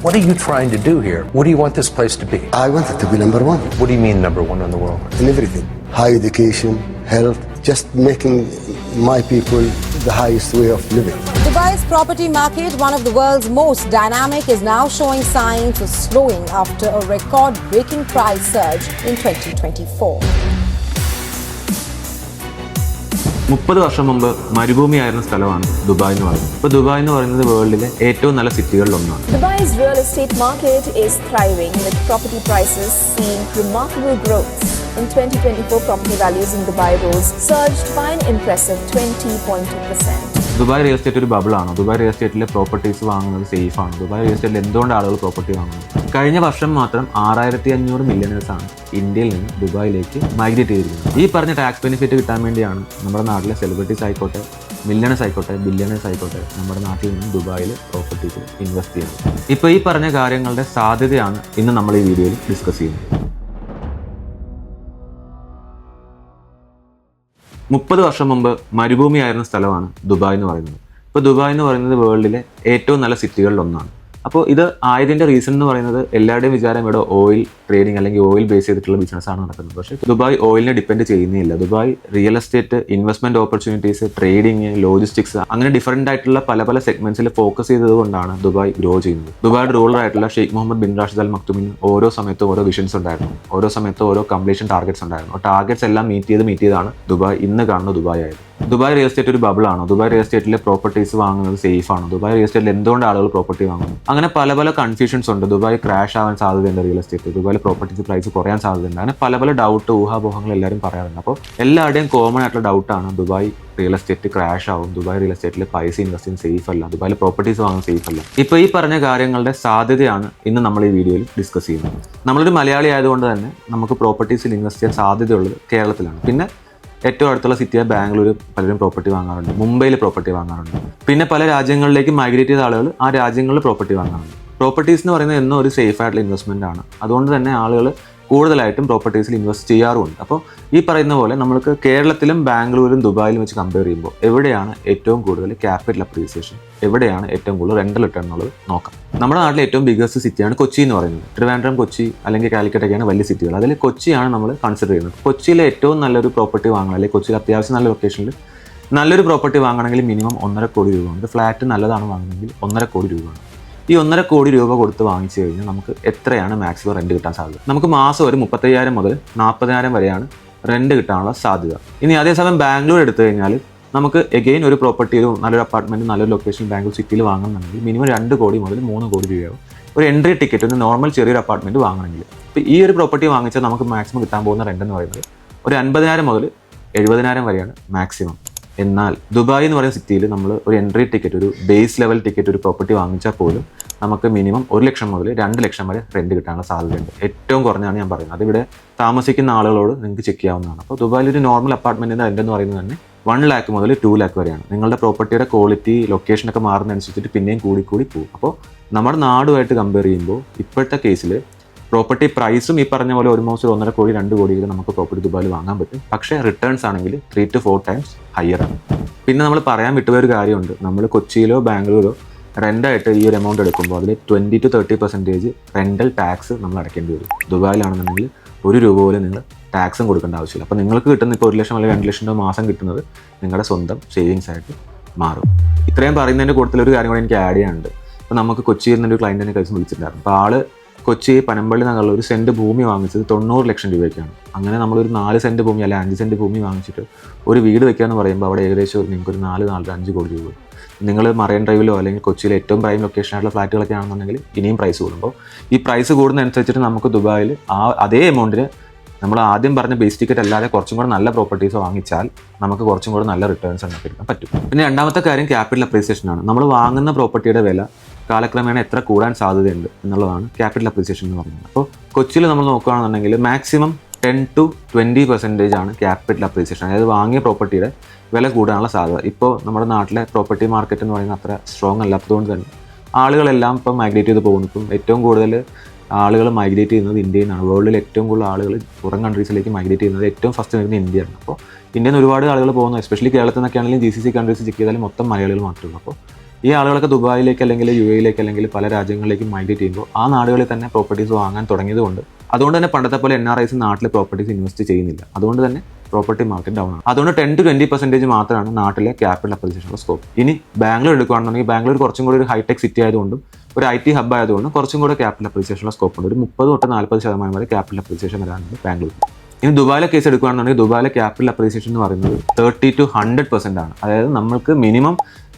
What are you trying to do here? What do you want this place to be? I want it to be number one. What do you mean number one in the world? In everything. High education, health, just making my people the highest way of living. Dubai's property market, one of the world's most dynamic, is now showing signs of slowing after a record-breaking price surge in 2024. 30 വർഷം മുമ്പ് മരുഭൂമിയായിരുന്ന സ്ഥലമാണ് Dubai എന്ന് പറയുന്നത്. ഇപ്പോൾ Dubai എന്ന് പറയുന്നത് വേൾഡിലെ ഏറ്റവും നല്ല സിറ്റികളിൽ ഒന്നാണ്. Dubai's real estate market is thriving with property prices seeing remarkable growth. In 2024, property values in Dubai rose surged by an impressive 20.2%. Dubai real estate ഒരു ബബിളാണ്. ദുബായ് റിയൽ എസ്റ്റേറ്റിലെ പ്രോപ്പർട്ടീസ് വാങ്ങുന്നത് സേഫ് ആണ്. ദുബായ് റിയൽ എസ്റ്റേറ്റിൽ എന്തുകൊണ്ട് ആളുകൾ property വാങ്ങുന്നത്? കഴിഞ്ഞ വർഷം മാത്രം 6500 മില്യണേഴ്സാണ് ഇന്ത്യയിൽ നിന്ന് ദുബായിലേക്ക് മൈഗ്രേറ്റ് ചെയ്തിരിക്കുന്നത്. ഈ പറഞ്ഞ ടാക്സ് ബെനിഫിറ്റ് കിട്ടാൻ വേണ്ടിയാണ് നമ്മുടെ നാട്ടിലെ സെലിബ്രിറ്റീസ് ആയിക്കോട്ടെ, മില്യണേഴ്സ് ആയിക്കോട്ടെ, ബില്യണേഴ്സ് ആയിക്കോട്ടെ നമ്മുടെ നാട്ടിൽ നിന്ന് ദുബായിൽ പ്രോപ്പർട്ടീസിൽ ഇൻവെസ്റ്റ് ചെയ്യുന്നത്. ഇപ്പോൾ ഈ പറഞ്ഞ കാര്യങ്ങളുടെ സാധ്യതയാണ് ഇന്ന് നമ്മൾ ഈ വീഡിയോയിൽ ഡിസ്കസ് ചെയ്യുന്നത്. 30 വർഷം മുമ്പ് മരുഭൂമിയായിരുന്ന സ്ഥലമാണ് ദുബായ് എന്ന് പറയുന്നത്. ഇപ്പോൾ ദുബായ് എന്ന് പറയുന്നത് വേൾഡിലെ ഏറ്റവും നല്ല സിറ്റികളിൽ ഒന്നാണ്. അപ്പോൾ ഇത് ആയതിൻ്റെ റീസൺ എന്ന് പറയുന്നത് എല്ലാവരുടെയും വിചാരം ഇവിടെ ഓയിൽ ട്രേഡിംഗ് അല്ലെങ്കിൽ ഓയിൽ ബേസ് ചെയ്തിട്ടുള്ള ബിസിനസ്സാണ് നടക്കുന്നത്. പക്ഷേ ദുബായ് ഓയിലിനെ ഡിപ്പെൻഡ് ചെയ്യുന്നില്ല. Dubai real estate, investment opportunities, trading, logistics, അങ്ങനെ ഡിഫറൻ്റ് ആയിട്ടുള്ള പല സെഗ്മെന്റ്സിൽ ഫോക്കസ് ചെയ്തതുകൊണ്ടാണ് ദുബായ് ഗ്രോ ചെയ്യുന്നത്. ദുബായുടെ റൂളർ ആയിട്ടുള്ള Sheikh Mohammed bin Rashid Al മക്തുമിന് ഓരോ സമയത്തും ഓരോ വിഷൻസ് ഉണ്ടായിരുന്നു. ഓരോ സമയത്തും ഓരോ കംപ്ലീഷൻ ടാർഗറ്റ്സ് ഉണ്ടായിരുന്നു. ടാർഗറ്റ്സ് എല്ലാം മീറ്റ് ചെയ്താണ് ദുബായ് ഇന്ന് കാണുന്ന ദുബായ് ആയത്. ദുബായ് റിയൽ എസ്റ്റേറ്റ് ഒരു ബബിളാണ്. ദുബായ് റിയൽ എസ്റ്റേറ്റിലെ പ്രോപ്പർട്ടീസ് വാങ്ങുന്നത് സേഫ് ആണ്. ദുബായ് റിയൽ എസ്റ്റേറ്റിൽ എന്തുകൊണ്ട് ആളുകൾ പ്രോപ്പർട്ടി വാങ്ങുന്നു? അങ്ങനെ പല കൺഫ്യൂഷൻസ് ഉണ്ട്. ദുബായ് ക്രാഷ് ആവാൻ സാധ്യതയുണ്ട് റിയൽ എസ്റ്റേറ്റ്. ദുബായിലെ പ്രോപ്പർട്ടീസ് പ്രൈസ് കുറയാൻ സാധ്യതയുണ്ട്. അങ്ങനെ പല ഡൗട്ട്, ഊഹാപോഹങ്ങൾ എല്ലാവരും പറയാറുണ്ട്. അപ്പോൾ എല്ലാവരുടെയും കോമൺ ആയിട്ടുള്ള ഡൗട്ടാണ് ദുബായ് റിയൽ എസ്റ്റേറ്റ് ക്രാഷ് ആവും, ദുബായ് റിയൽ എസ്റ്റേറ്റിൽ പൈസ ഇൻവെസ്റ്റ് ചെയ്യാൻ സേഫ് അല്ല, ദുബായിലെ പ്രോപ്പർട്ടീസ് വാങ്ങാൻ സേഫ് അല്ല. ഇപ്പോൾ ഈ പറഞ്ഞ കാര്യങ്ങളുടെ സാധ്യതയാണ് ഇന്ന് നമ്മൾ ഈ വീഡിയോയിൽ ഡിസ്കസ് ചെയ്യുന്നത്. നമ്മളൊരു മലയാളി ആയതുകൊണ്ട് തന്നെ നമുക്ക് പ്രോപ്പർട്ടീസിൽ ഇൻവെസ്റ്റ് ചെയ്യാൻ സാധ്യതയുള്ളത് കേരളത്തിലാണ്. പിന്നെ ഏറ്റവും അടുത്തുള്ള സിറ്റിയായ ബാംഗ്ലൂർ പലരും പ്രോപ്പർട്ടി വാങ്ങാറുണ്ട്, മുംബൈയിൽ പ്രോപ്പർട്ടി വാങ്ങാറുണ്ട്. പിന്നെ പല രാജ്യങ്ങളിലേക്ക് മൈഗ്രേറ്റ് ചെയ്ത ആളുകൾ ആ രാജ്യങ്ങളിൽ പ്രോപ്പർട്ടി വാങ്ങാറുണ്ട്. പ്രോപ്പർട്ടീസ് എന്ന് പറയുന്നത് എന്നും ഒരു സേഫ് ആയിട്ടുള്ള ഇൻവെസ്റ്റ്മെൻ്റ് ആണ്. അതുകൊണ്ട് തന്നെ ആളുകൾ കൂടുതലായിട്ടും പ്രോപ്പർട്ടീസിൽ ഇൻവെസ്റ്റ് ചെയ്യാറുമുണ്ട്. അപ്പോൾ ഈ പറയുന്ന പോലെ നമുക്ക് കേരളത്തിലും ബാംഗ്ലൂരും ദുബായിലും വെച്ച് കമ്പയർ ചെയ്യുമ്പോൾ എവിടെയാണ് ഏറ്റവും കൂടുതൽ ക്യാപിറ്റൽ അപ്രീസിയേഷൻ, എവിടെയാണ് ഏറ്റവും കൂടുതൽ റെൻ്റൽ റിട്ടേൺ എന്നുള്ളത് നോക്കാം. നമ്മുടെ നാട്ടിലെ ഏറ്റവും ബിഗ്ഗസ്റ്റ് സിറ്റിയാണ് കൊച്ചി എന്ന് പറയുന്നത്. ട്രിവാൻഡ്രം, കൊച്ചി അല്ലെങ്കിൽ കാലിക്കറ്റൊക്കെയാണ് വലിയ സിറ്റികൾ. അതിൽ കൊച്ചിയാണ് നമ്മൾ കൺസിഡർ ചെയ്യുന്നത്. കൊച്ചിയിലെ ഏറ്റവും നല്ലൊരു പ്രോപ്പർട്ടി വാങ്ങണം, അല്ലെങ്കിൽ കൊച്ചിയിൽ അത്യാവശ്യം നല്ല ലൊക്കേഷനിൽ നല്ലൊരു പ്രോപ്പർട്ടി വാങ്ങണമെങ്കിൽ മിനിമം 1.5 കോടി രൂപ ഉണ്ട്. ഫ്ലാറ്റ് നല്ലതാണ് വാങ്ങണമെങ്കിൽ 1.5 കോടി രൂപയാണ്. ഈ 1.5 കോടി രൂപ കൊടുത്ത് വാങ്ങിച്ചു കഴിഞ്ഞാൽ നമുക്ക് എത്രയാണ് മാക്സിമം റെൻറ്റ് കിട്ടാൻ സാധ്യത? നമുക്ക് മാസം ഒരു 35,000 മുതൽ 40,000 വരെയാണ് റെൻറ്റ് കിട്ടാനുള്ള സാധ്യത. ഇനി അതേസമയം ബാംഗ്ലൂർ എടുത്തു കഴിഞ്ഞാൽ നമുക്ക് എഗെയിൻ ഒരു പ്രോപ്പർട്ടി, ഒരു നല്ലൊരു അപ്പാർട്ട്മെൻറ്റ്, നല്ലൊരു ലൊക്കേഷൻ ബാംഗ്ലൂർ സിറ്റിയിൽ വാങ്ങണമെന്നുണ്ടെങ്കിൽ മിനിമം 2 കോടി മുതൽ 3 കോടി രൂപയാവും ഒരു എൻട്രി ടിക്കറ്റ്, ഒരു നോർമൽ ചെറിയൊരു അപ്പാർട്ട്മെൻറ്റ് വാങ്ങണമെങ്കിൽ. ഇപ്പോൾ ഈ ഒരു പ്രോപ്പർട്ടി വാങ്ങിച്ചാൽ നമുക്ക് മാക്സിമം കിട്ടാൻ പോകുന്ന റെൻ്റ് എന്ന് പറയുന്നത് ഒരു 50,000 മുതൽ 70,000 വരെയാണ് മാക്സിമം. എന്നാൽ ദുബായ് എന്ന് പറയുന്ന സിറ്റിയിൽ നമ്മൾ ഒരു എൻട്രി ടിക്കറ്റ്, ഒരു ബേസ് ലെവൽ ടിക്കറ്റ്, ഒരു പ്രോപ്പർട്ടി വാങ്ങിച്ചാൽ പോലും നമുക്ക് മിനിമം 1 ലക്ഷം മുതൽ 2 ലക്ഷം വരെ റെൻറ്റ് കിട്ടാനുള്ള സാധ്യതയുണ്ട്. ഏറ്റവും കുറഞ്ഞാണ് ഞാൻ പറയുന്നത്. അതിവിടെ താമസിക്കുന്ന ആളുകളോട് നിങ്ങൾക്ക് ചെക്ക് ചെയ്യാവുന്നതാണ്. അപ്പോൾ ദുബായിൽ ഒരു നോർമൽ അപ്പാർട്ട്മെൻറ്റിൻ്റെ റെൻ്റ് എന്ന് പറയുന്നത് തന്നെ 1 ലാക്ക് മുതൽ 2 ലാക്ക് വരെയാണ്. നിങ്ങളുടെ പ്രോപ്പർട്ടിയുടെ ക്വാളിറ്റി, ലൊക്കേഷനൊക്കെ മാറുന്നതനുസരിച്ചിട്ട് പിന്നെയും കൂടി പോകും. അപ്പോൾ നമ്മുടെ നാടുമായിട്ട് കമ്പയർ ചെയ്യുമ്പോൾ ഇപ്പോഴത്തെ കേസിൽ പ്രോപ്പർട്ടി പ്രൈസും ഈ പറഞ്ഞ പോലെ ഓൾമോസ്റ്റ് 1.5 കോടി 2 കോടിയിൽ നമുക്ക് പ്രോപ്പർട്ടി ദുബായിൽ വാങ്ങാൻ പറ്റും. പക്ഷേ റിട്ടേൺസ് ആണെങ്കിൽ 3 to 4 ടൈംസ് ഹയർ ആണ്. പിന്നെ നമ്മൾ പറയാൻ വിട്ടുപോയ ഒരു കാര്യമുണ്ട്. നമ്മൾ കൊച്ചിയിലോ ബാംഗ്ലൂരോ റെൻ്റായിട്ട് ഈ ഒരു എമൗണ്ട് എടുക്കുമ്പോൾ അതിൽ 20 to 30% റെൻ്റൽ ടാക്സ് നമ്മൾ അടയ്ക്കേണ്ടി വരും. ദുബായിലാണെന്നുണ്ടെങ്കിൽ 1 രൂപ പോലും നിങ്ങൾ ടാക്സും കൊടുക്കേണ്ട ആവശ്യമില്ല. അപ്പോൾ നിങ്ങൾക്ക് കിട്ടുന്ന ഇപ്പോൾ 1 ലക്ഷം അല്ലെങ്കിൽ 2 ലക്ഷം രൂപ മാസം കിട്ടുന്നത് നിങ്ങളുടെ സ്വന്തം സേവിങ്സ് ആയിട്ട് മാറും. ഇത്രയും പറയുന്നതിൻ്റെ കൂട്ടത്തിൽ ഒരു കാര്യം കൂടെ എനിക്ക് ആഡ് ചെയ്യാനുണ്ട്. അപ്പോൾ നമുക്ക് കൊച്ചിയിൽ നിന്നൊരു ക്ലയൻറ്റിനെ കഴിച്ച് വിളിച്ചിട്ടുണ്ടായിരുന്നു. അപ്പോൾ ആൾ കൊച്ചി പനമ്പള്ളി നഗറിൽ ഒരു സെൻറ്റ് ഭൂമി വാങ്ങിച്ചത് 90 ലക്ഷം രൂപയ്ക്കാണ്. അങ്ങനെ നമ്മളൊരു 4 സെൻറ്റ് ഭൂമി അല്ലെങ്കിൽ 5 സെൻറ്റ് ഭൂമി വാങ്ങിച്ചിട്ട് ഒരു വീട് വെക്കുക എന്ന് പറയുമ്പോൾ അവിടെ ഏകദേശം നിങ്ങൾക്കൊരു 4-5 കോടി രൂപ. നിങ്ങൾ മറൈൻ ഡ്രൈവിലോ അല്ലെങ്കിൽ കൊച്ചിയിലെ ഏറ്റവും പ്രൈം ലൊക്കേഷനായിട്ടുള്ള ഫ്ലാറ്റുകളൊക്കെ ആണെന്നുണ്ടെങ്കിൽ ഇനിയും പ്രൈസ് കൂടുമ്പോൾ ഈ പ്രൈസ് കൂടുന്നതനുസരിച്ചിട്ട് നമുക്ക് ദുബായിൽ അതേ എമൗണ്ടിന് നമ്മൾ ആദ്യം പറഞ്ഞ ബേസ് ടിക്കറ്റ് അല്ലാതെ കുറച്ചും കൂടെ നല്ല പ്രോപ്പർട്ടീസ് വാങ്ങിച്ചാൽ നമുക്ക് കുറച്ചും കൂടെ നല്ല റിട്ടേൺസ് ഉണ്ടാക്കിയെടുക്കാൻ പറ്റും. പിന്നെ രണ്ടാമത്തെ കാര്യം ക്യാപിറ്റൽ അപ്രീസിയേഷൻ ആണ്. നമ്മൾ വാങ്ങുന്ന പ്രോപ്പർട്ടിയുടെ വില കാലക്രമേണ എത്ര കൂടാൻ സാധ്യതയുണ്ട് എന്നുള്ളതാണ് ക്യാപിറ്റൽ അപ്രീസിയേഷൻ എന്ന് പറയുന്നത്. അപ്പോൾ കൊച്ചിയിൽ നമ്മൾ നോക്കുകയാണെന്നുണ്ടെങ്കിൽ മാക്സിമം 10 to 20% ആണ് ക്യാപിറ്റൽ അപ്രീസിയേഷൻ. അതായത് വാങ്ങിയ പ്രോപ്പർട്ടിയുടെ വില കൂടാനുള്ള സാധ്യത. ഇപ്പോൾ നമ്മുടെ നാട്ടിലെ പ്രോപ്പർട്ടി മാർക്കറ്റ് എന്ന് പറയുന്നത് അത്ര സ്ട്രോങ് അല്ലാത്തതുകൊണ്ട് തന്നെ ആളുകളെല്ലാം ഇപ്പം മൈഗ്രേറ്റ് ചെയ്ത് പോകുന്നു. ഇപ്പം ഏറ്റവും കൂടുതൽ ആളുകൾ മൈഗ്രേറ്റ് ചെയ്യുന്നത് ഇന്ത്യയിൽ നിന്നാണ്. വേൾഡിൽ ഏറ്റവും കൂടുതൽ ആളുകൾ പുറം കൺട്രീസിലേക്ക് മൈഗ്രേറ്റ് ചെയ്യുന്നത് ഏറ്റവും ഫസ്റ്റ് വരുന്നത് ഇന്ത്യയാണ്. അപ്പോൾ ഇന്ത്യയിൽ നിന്ന് ഒരുപാട് ആളുകൾ പോകുന്നു. എസ്പെഷ്യലി കേരളത്തിൽ നിന്നൊക്കെ ആണെങ്കിലും GCC കൺട്രീസ് ചെക്ക് ചെയ്താലും മൊത്തം മലയാളികൾ മാത്രമേ ഉള്ളൂ. അപ്പോൾ ഈ ആളുകളൊക്കെ ദുബായിലേക്ക് അല്ലെങ്കിൽ UAE അല്ലെങ്കിൽ പല രാജ്യങ്ങളിലേക്ക് മൈഗ്രേറ്റ് ചെയ്യുമ്പോൾ ആ നാടുകളിൽ തന്നെ പ്രോപ്പർട്ടീസ് വാങ്ങാൻ തുടങ്ങിയതുകൊണ്ട് അതുകൊണ്ട് തന്നെ പണ്ടത്തെ പോലെ NRIs നാട്ടിലെ പ്രോപ്പർട്ടീസ് ഇൻവെസ്റ്റ് ചെയ്യുന്നില്ല. അതുകൊണ്ട് തന്നെ പ്രോപ്പർട്ടി മാർക്കറ്റ് ഡൗൺ ആണ്. അതുകൊണ്ട് 10-20% മാത്രമാണ് നാട്ടിലെ ക്യാപിറ്റൽ അപ്രിസിയേഷനുള്ള സ്കോപ്പ്. ഇനി ബാംഗ്ലൂർ എടുക്കുകയാണെന്നുണ്ടെങ്കിൽ ബാംഗ്ലൂർ കുറച്ചും കൂടി ഒരു ഹൈടെക് സിറ്റി ആയതുകൊണ്ടും ഒരു IT ഹബ് ആയതുകൊണ്ടും കുറച്ചും കൂടെ ക്യാപിറ്റൽ അപ്രിസിയേഷനുള്ള സ്കോപ്പ് ഉണ്ട്. ഒരു 30-40% വരെ ക്യാപിറ്റൽ അപ്രിസിയേഷൻ വരാനുണ്ട് ബാംഗ്ലൂർ. ഇനി ദുബായിലെ കേസ് എടുക്കുകയാണെന്നുണ്ടെങ്കിൽ ദുബായിലെ ക്യാപിറ്റൽ അപ്രിസിയേഷൻ എന്ന് പറയുന്നത് 30-100% ആണ്. അതായത് നമ്മൾക്ക് മിനിമം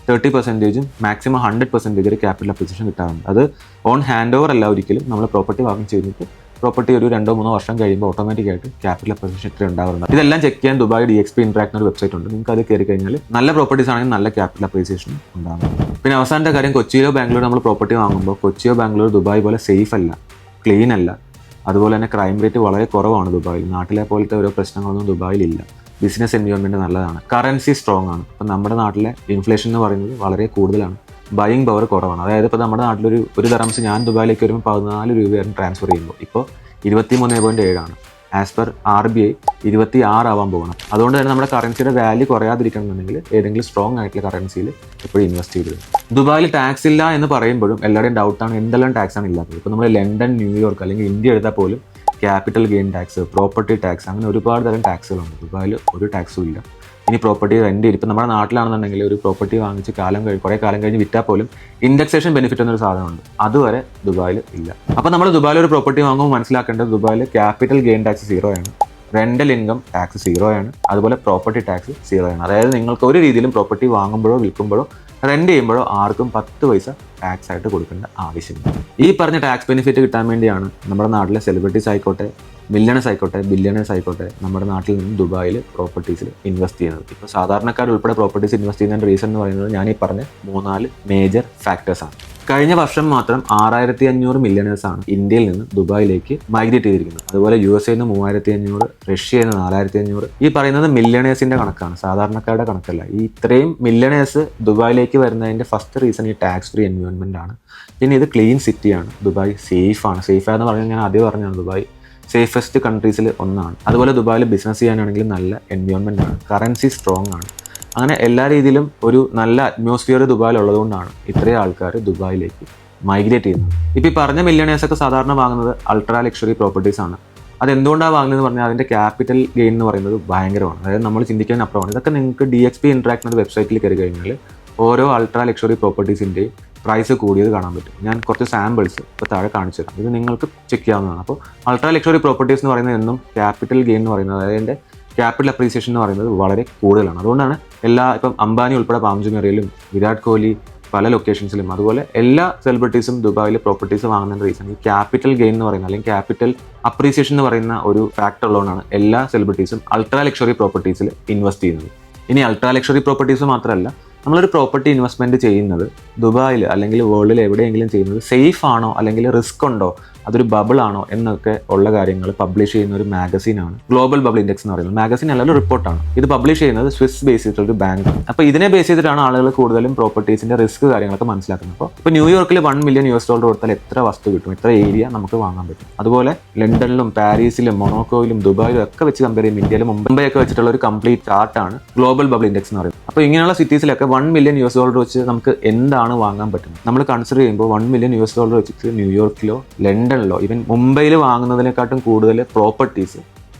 30%, മാക്സിമം 100% ഒരു ക്യാപിറ്റൽ അപ്രിസിയേഷൻ കിട്ടാറുണ്ട്. അത് ഓൺ ഹാൻഡ് ഓവർ അല്ല, ഒരിക്കലും നമ്മൾ പ്രോപ്പർട്ടി വാങ്ങി ചെയ്തിട്ട് പ്രോപ്പർട്ടി ഒരു 2-3 വർഷം കഴിയുമ്പോൾ ഓട്ടോമാറ്റിക്കായിട്ട് ക്യാപിറ്റൽ അപ്രിസിയേഷൻ ഇത്ര ഉണ്ടാകുന്നുണ്ട്. ഇതെല്ലാം ചെക്ക് ചെയ്യാൻ ദുബായ് DXP Interact എന്നൊരു വെബ്സൈറ്റ് ഉണ്ട്. നിങ്ങൾക്ക് അത് കയറി കഴിഞ്ഞാൽ നല്ല പ്രോപ്പർട്ടീസ് ആണെങ്കിൽ നല്ല ക്യാപിറ്റൽ അപ്രിസിയേഷൻ ഉണ്ടാകും. പിന്നെ അവസാനത്തെ കാര്യം, കൊച്ചിയിലോ ബാംഗ്ലൂർ നമ്മൾ പ്രോപ്പർട്ടി വാങ്ങുമ്പോൾ കൊച്ചിയോ ബാംഗ്ലൂർ ദുബായ് പോലെ സേഫ് അല്ല, ക്ലീൻ അല്ല. അതുപോലെ തന്നെ ക്രൈം റേറ്റ് വളരെ കുറവാണ് ദുബായിൽ. നാട്ടിലെ പോലത്തെ ഓരോ പ്രശ്നങ്ങളൊന്നും ദുബായിലില്ല. ബിസിനസ് എൻവയോൺമെൻറ്റ് നല്ലതാണ്, കറൻസി സ്ട്രോങ് ആണ്. ഇപ്പം നമ്മുടെ നാട്ടിലെ ഇൻഫ്ലേഷൻ എന്ന് പറയുന്നത് വളരെ കൂടുതലാണ്, ബൈയിങ് പവർ കുറവാണ്. അതായത് ഇപ്പോൾ നമ്മുടെ നാട്ടിലൊരു ദറംസ് ഞാൻ ദുബായിലേക്ക് വരുമ്പോൾ 14 രൂപയായിരുന്നു ട്രാൻസ്ഫർ ചെയ്യുമ്പോൾ, ഇപ്പോൾ 23.7 ആണ്. ആസ് പെർ RBI 26 ആവാൻ പോകണം. അതുകൊണ്ട് തന്നെ നമ്മുടെ കറൻസിയുടെ വാല്യൂ കുറയാതിരിക്കണമെന്നുണ്ടെങ്കിൽ ഏതെങ്കിലും സ്ട്രോങ് ആയിട്ടുള്ള കറൻസിയിൽ എപ്പോഴും ഇൻവെസ്റ്റ് ചെയ്തത്. ദുബായിൽ ടാക്സ് ഇല്ല എന്ന് പറയുമ്പോഴും എല്ലാവരുടെയും ഡൗട്ടാണ് എന്തെല്ലാം ടാക്സ് ആണ് ഇല്ലാത്തത്. ഇപ്പോൾ നമ്മൾ ലണ്ടൻ, ന്യൂയോർക്ക് അല്ലെങ്കിൽ ഇന്ത്യ എടുത്താൽ പോലും capital gain tax, property tax, അങ്ങനെ ഒരുപാട് തരം ടാക്സുകളുണ്ട്. ദുബായിൽ ഒരു ടാക്സും ഇല്ല. ഇനി പ്രോപ്പർട്ടി റെന്റ് ചെയ്യും, ഇപ്പം നമ്മുടെ നാട്ടിലാണെന്നുണ്ടെങ്കിൽ ഒരു പ്രോപ്പർട്ടി വാങ്ങിച്ച് കുറേ കാലം കഴിഞ്ഞ് വിറ്റാൽ പോലും ഇൻഡെക്സേഷൻ ബെനിഫിറ്റ് എന്നൊരു സാധനമുണ്ട്, അതുവരെ ദുബായിൽ ഇല്ല. അപ്പോൾ നമ്മൾ ദുബായിൽ ഒരു പ്രോപ്പർട്ടി വാങ്ങുമ്പോൾ മനസ്സിലാക്കേണ്ടത് ദുബായിൽ ക്യാപിറ്റൽ ഗെയിൻ ടാക്സ് 0 ആണ്, റെന്റൽ ഇൻകം ടാക്സ് 0 ആണ്, അതുപോലെ പ്രോപ്പർട്ടി ടാക്സ് 0 ആണ്. അതായത് നിങ്ങൾക്ക് ഒരു രീതിയിലും പ്രോപ്പർട്ടി വാങ്ങുമ്പോഴോ വിൽക്കുമ്പോഴോ റെന്റ് ചെയ്യുമ്പോഴോ ആർക്കും 10 പൈസ ടാക്സ് ആയിട്ട് കൊടുക്കേണ്ട ആവശ്യമില്ല. ഈ പറഞ്ഞ ടാക്സ് ബെനിഫിറ്റ് കിട്ടാൻ വേണ്ടിയാണ് നമ്മുടെ നാട്ടിലെ സെലിബ്രിറ്റീസ് ആയിക്കോട്ടെ, മില്യണേഴ്സ് ആയിക്കോട്ടെ, ബില്യണേഴ്സ് ആയിക്കോട്ടെ നമ്മുടെ നാട്ടിൽ നിന്ന് ദുബായിൽ പ്രോപ്പർട്ടീസിൽ ഇൻവെസ്റ്റ് ചെയ്യുന്നത്. ഇപ്പോൾ സാധാരണക്കാർ ഉൾപ്പെടെ പ്രോപ്പർട്ടീസ് ഇൻവെസ്റ്റ് ചെയ്യുന്നതിൻ്റെ റീസൺ എന്ന് പറയുന്നത് ഞാൻ ഈ പറഞ്ഞ 3-4 മേജർ ഫാക്ടേഴ്സാണ്. കഴിഞ്ഞ വർഷം മാത്രം 6500 മില്യണേഴ്സാണ് ഇന്ത്യയിൽ നിന്ന് ദുബായിലേക്ക് മൈഗ്രേറ്റ് ചെയ്തിരിക്കുന്നത്. അതുപോലെ USA നിന്ന് 3500, റഷ്യയിൽ നിന്ന് 4500. ഈ പറയുന്നത് മില്യണേഴ്സിന്റെ കണക്കാണ്, സാധാരണക്കാരുടെ കണക്കല്ല. ഈ ഇത്രയും മില്യണേഴ്സ് ദുബായിലേക്ക് വരുന്നതിന്റെ ഫസ്റ്റ് റീസൺ ഈ ടാക്സ് ഫ്രീ എൻവയോൺമെന്റ് ആണ്. പിന്നെ ഇത് ക്ലീൻ സിറ്റിയാണ്, ദുബായ് സേഫ് ആണ്. സേഫ് എന്ന് പറഞ്ഞാൽ ഞാൻ ആദ്യം പറഞ്ഞാണ് ദുബായ് സേഫസ്റ്റ് കൺട്രീസിൽ ഒന്നാണ്. അതുപോലെ ദുബായിൽ ബിസിനസ് ചെയ്യാനാണെങ്കിൽ നല്ല എൻവയോൺമെന്റ് ആണ്, കറൻസി സ്ട്രോങ് ആണ്. അങ്ങനെ എല്ലാ രീതിയിലും ഒരു നല്ല അറ്റ്മോസ്ഫിയർ ദുബായിൽ ഉള്ളതുകൊണ്ടാണ് ഇത്രയും ആൾക്കാർ ദുബായിലേക്ക് മൈഗ്രേറ്റ് ചെയ്യുന്നത്. ഇപ്പോൾ ഈ പറഞ്ഞ മില്യണേഴ്സൊക്കെ സാധാരണ വാങ്ങുന്നത് അൾട്രാ ലക്ഷറി പ്രോപ്പർട്ടീസ് ആണ്. അതെന്തുകൊണ്ടാണ് വാങ്ങുന്നതെന്ന് പറഞ്ഞാൽ അതിൻ്റെ ക്യാപിറ്റൽ ഗെയിൻ എന്ന് പറയുന്നത് ഭയങ്കരമാണ്. അതായത് നമ്മൾ ചിന്തിക്കാൻ അപ്പുറമാണ്. ഇതൊക്കെ നിങ്ങൾക്ക് DXP Interact എന്ന വെബ്സൈറ്റിൽ കയറി കഴിഞ്ഞാൽ ഓരോ അൾട്രാ ലക്ഷറി പ്രോപ്പർട്ടീസിൻ്റെയും പ്രൈസ് കൂടിയത് കാണാൻ പറ്റും. ഞാൻ കുറച്ച് സാമ്പിൾസ് ഇപ്പോൾ താഴെ കാണിച്ചു തരാം, ഇത് നിങ്ങൾക്ക് ചെക്ക് ചെയ്യാവുന്നതാണ്. അപ്പോൾ അൾട്രാ ലക്ഷറി പ്രോപ്പർട്ടീസ് എന്ന് പറയുന്നത് എന്നും ക്യാപിറ്റൽ ഗെയിൻ എന്ന് പറയുന്നത്, അതായത് അതിൻ്റെ ക്യാപിറ്റൽ അപ്രീസിയേഷൻ എന്ന് പറയുന്നത് വളരെ കൂടുതലാണ്. അതുകൊണ്ടാണ് ഇപ്പം അംബാനി ഉൾപ്പെടെ പാംജുമേറിയയിലും വിരാട് കോഹ്ലി പല ലൊക്കേഷൻസിലും അതുപോലെ എല്ലാ സെലിബ്രിറ്റീസും ദുബായിൽ പ്രോപ്പർട്ടീസ് വാങ്ങുന്നതിൻ്റെ റീസൺ ഈ ക്യാപിറ്റൽ ഗെയിൻ എന്ന് പറയുന്നത് അല്ലെങ്കിൽ ക്യാപിറ്റൽ അപ്രീസിയേഷൻ എന്ന് പറയുന്ന ഒരു ഫാക്ടർ ഉള്ളതുകൊണ്ടാണ് എല്ലാ സെലിബ്രിറ്റീസും അൾട്രാ ലക്ഷറി പ്രോപ്പർട്ടീസിൽ ഇൻവെസ്റ്റ് ചെയ്യുന്നത്. ഇനി അൾട്രാ ലക്ഷറി പ്രോപ്പർട്ടീസ് മാത്രമല്ല, നമ്മളൊരു പ്രോപ്പർട്ടി ഇൻവെസ്റ്റ്മെൻറ്റ് ചെയ്യുന്നത് ദുബായിൽ അല്ലെങ്കിൽ വേൾഡിൽ എവിടെയെങ്കിലും ചെയ്യുന്നത് സേഫ് ആണോ അല്ലെങ്കിൽ റിസ്ക് ഉണ്ടോ, അതൊരു ബബിൾ ആണോ എന്നൊക്കെ ഉള്ള കാര്യങ്ങൾ പബ്ലിഷ് ചെയ്യുന്ന ഒരു മാഗസീനാണ് ഗ്ലോബൽ ബബിൾ ഇൻഡെക്സ് എന്ന് പറയുന്നത്. മാഗസീൻ അല്ല, ഒരു റിപ്പോർട്ടാണ്. ഇത് പബ്ലിഷ് ചെയ്യുന്നത് സ്വിസ് ബേസ് ചെയ്തിട്ടുള്ള ഒരു ബാങ്കാണ്. അപ്പോൾ ഇതിനെ ബേസ് ചെയ്തിട്ടാണ് ആളുകൾ കൂടുതലും പ്രോപ്പർട്ടീസിന്റെ റിസ്ക് കാര്യങ്ങളൊക്കെ മനസ്സിലാക്കുന്നത്. അപ്പോൾ ന്യൂയോർക്കിൽ $1 മില്യൺ കൊടുത്താൽ എത്ര വസ്തു കിട്ടും, എത്ര ഏരിയ നമുക്ക് വാങ്ങാൻ പറ്റും. അതുപോലെ ലണ്ടനിലും പാരീസിലും മൊണോക്കോയിലും ദുബായിലും ഒക്കെ വെച്ച് കമ്പയർ ചെയ്യുമ്പോൾ ഇന്ത്യയിലും മുംബൈയൊക്കെ വെച്ചിട്ടുള്ള ഒരു കംപ്ലീറ്റ് ചാർട്ടാണ് ഗ്ലോബൽ ബബിൾ ഇൻഡെക്സ് എന്ന് പറയുന്നത്. അപ്പോൾ ഇങ്ങനെയുള്ള സിറ്റീസിലൊക്കെ $1 മില്യൺ വെച്ച് നമുക്ക് എന്താണ് വാങ്ങാൻ പറ്റുന്നത് നമ്മൾ കൺസിഡർ ചെയ്യുമ്പോൾ $1 മില്യൺ വെച്ചിട്ട് ന്യൂയോർക്കിലോ ലണ്ടനിലോ ഈവൻ മുംബൈയിൽ വാങ്ങുന്നതിനെക്കാട്ടും കൂടുതൽ പ്രോപ്പർട്ടീസ്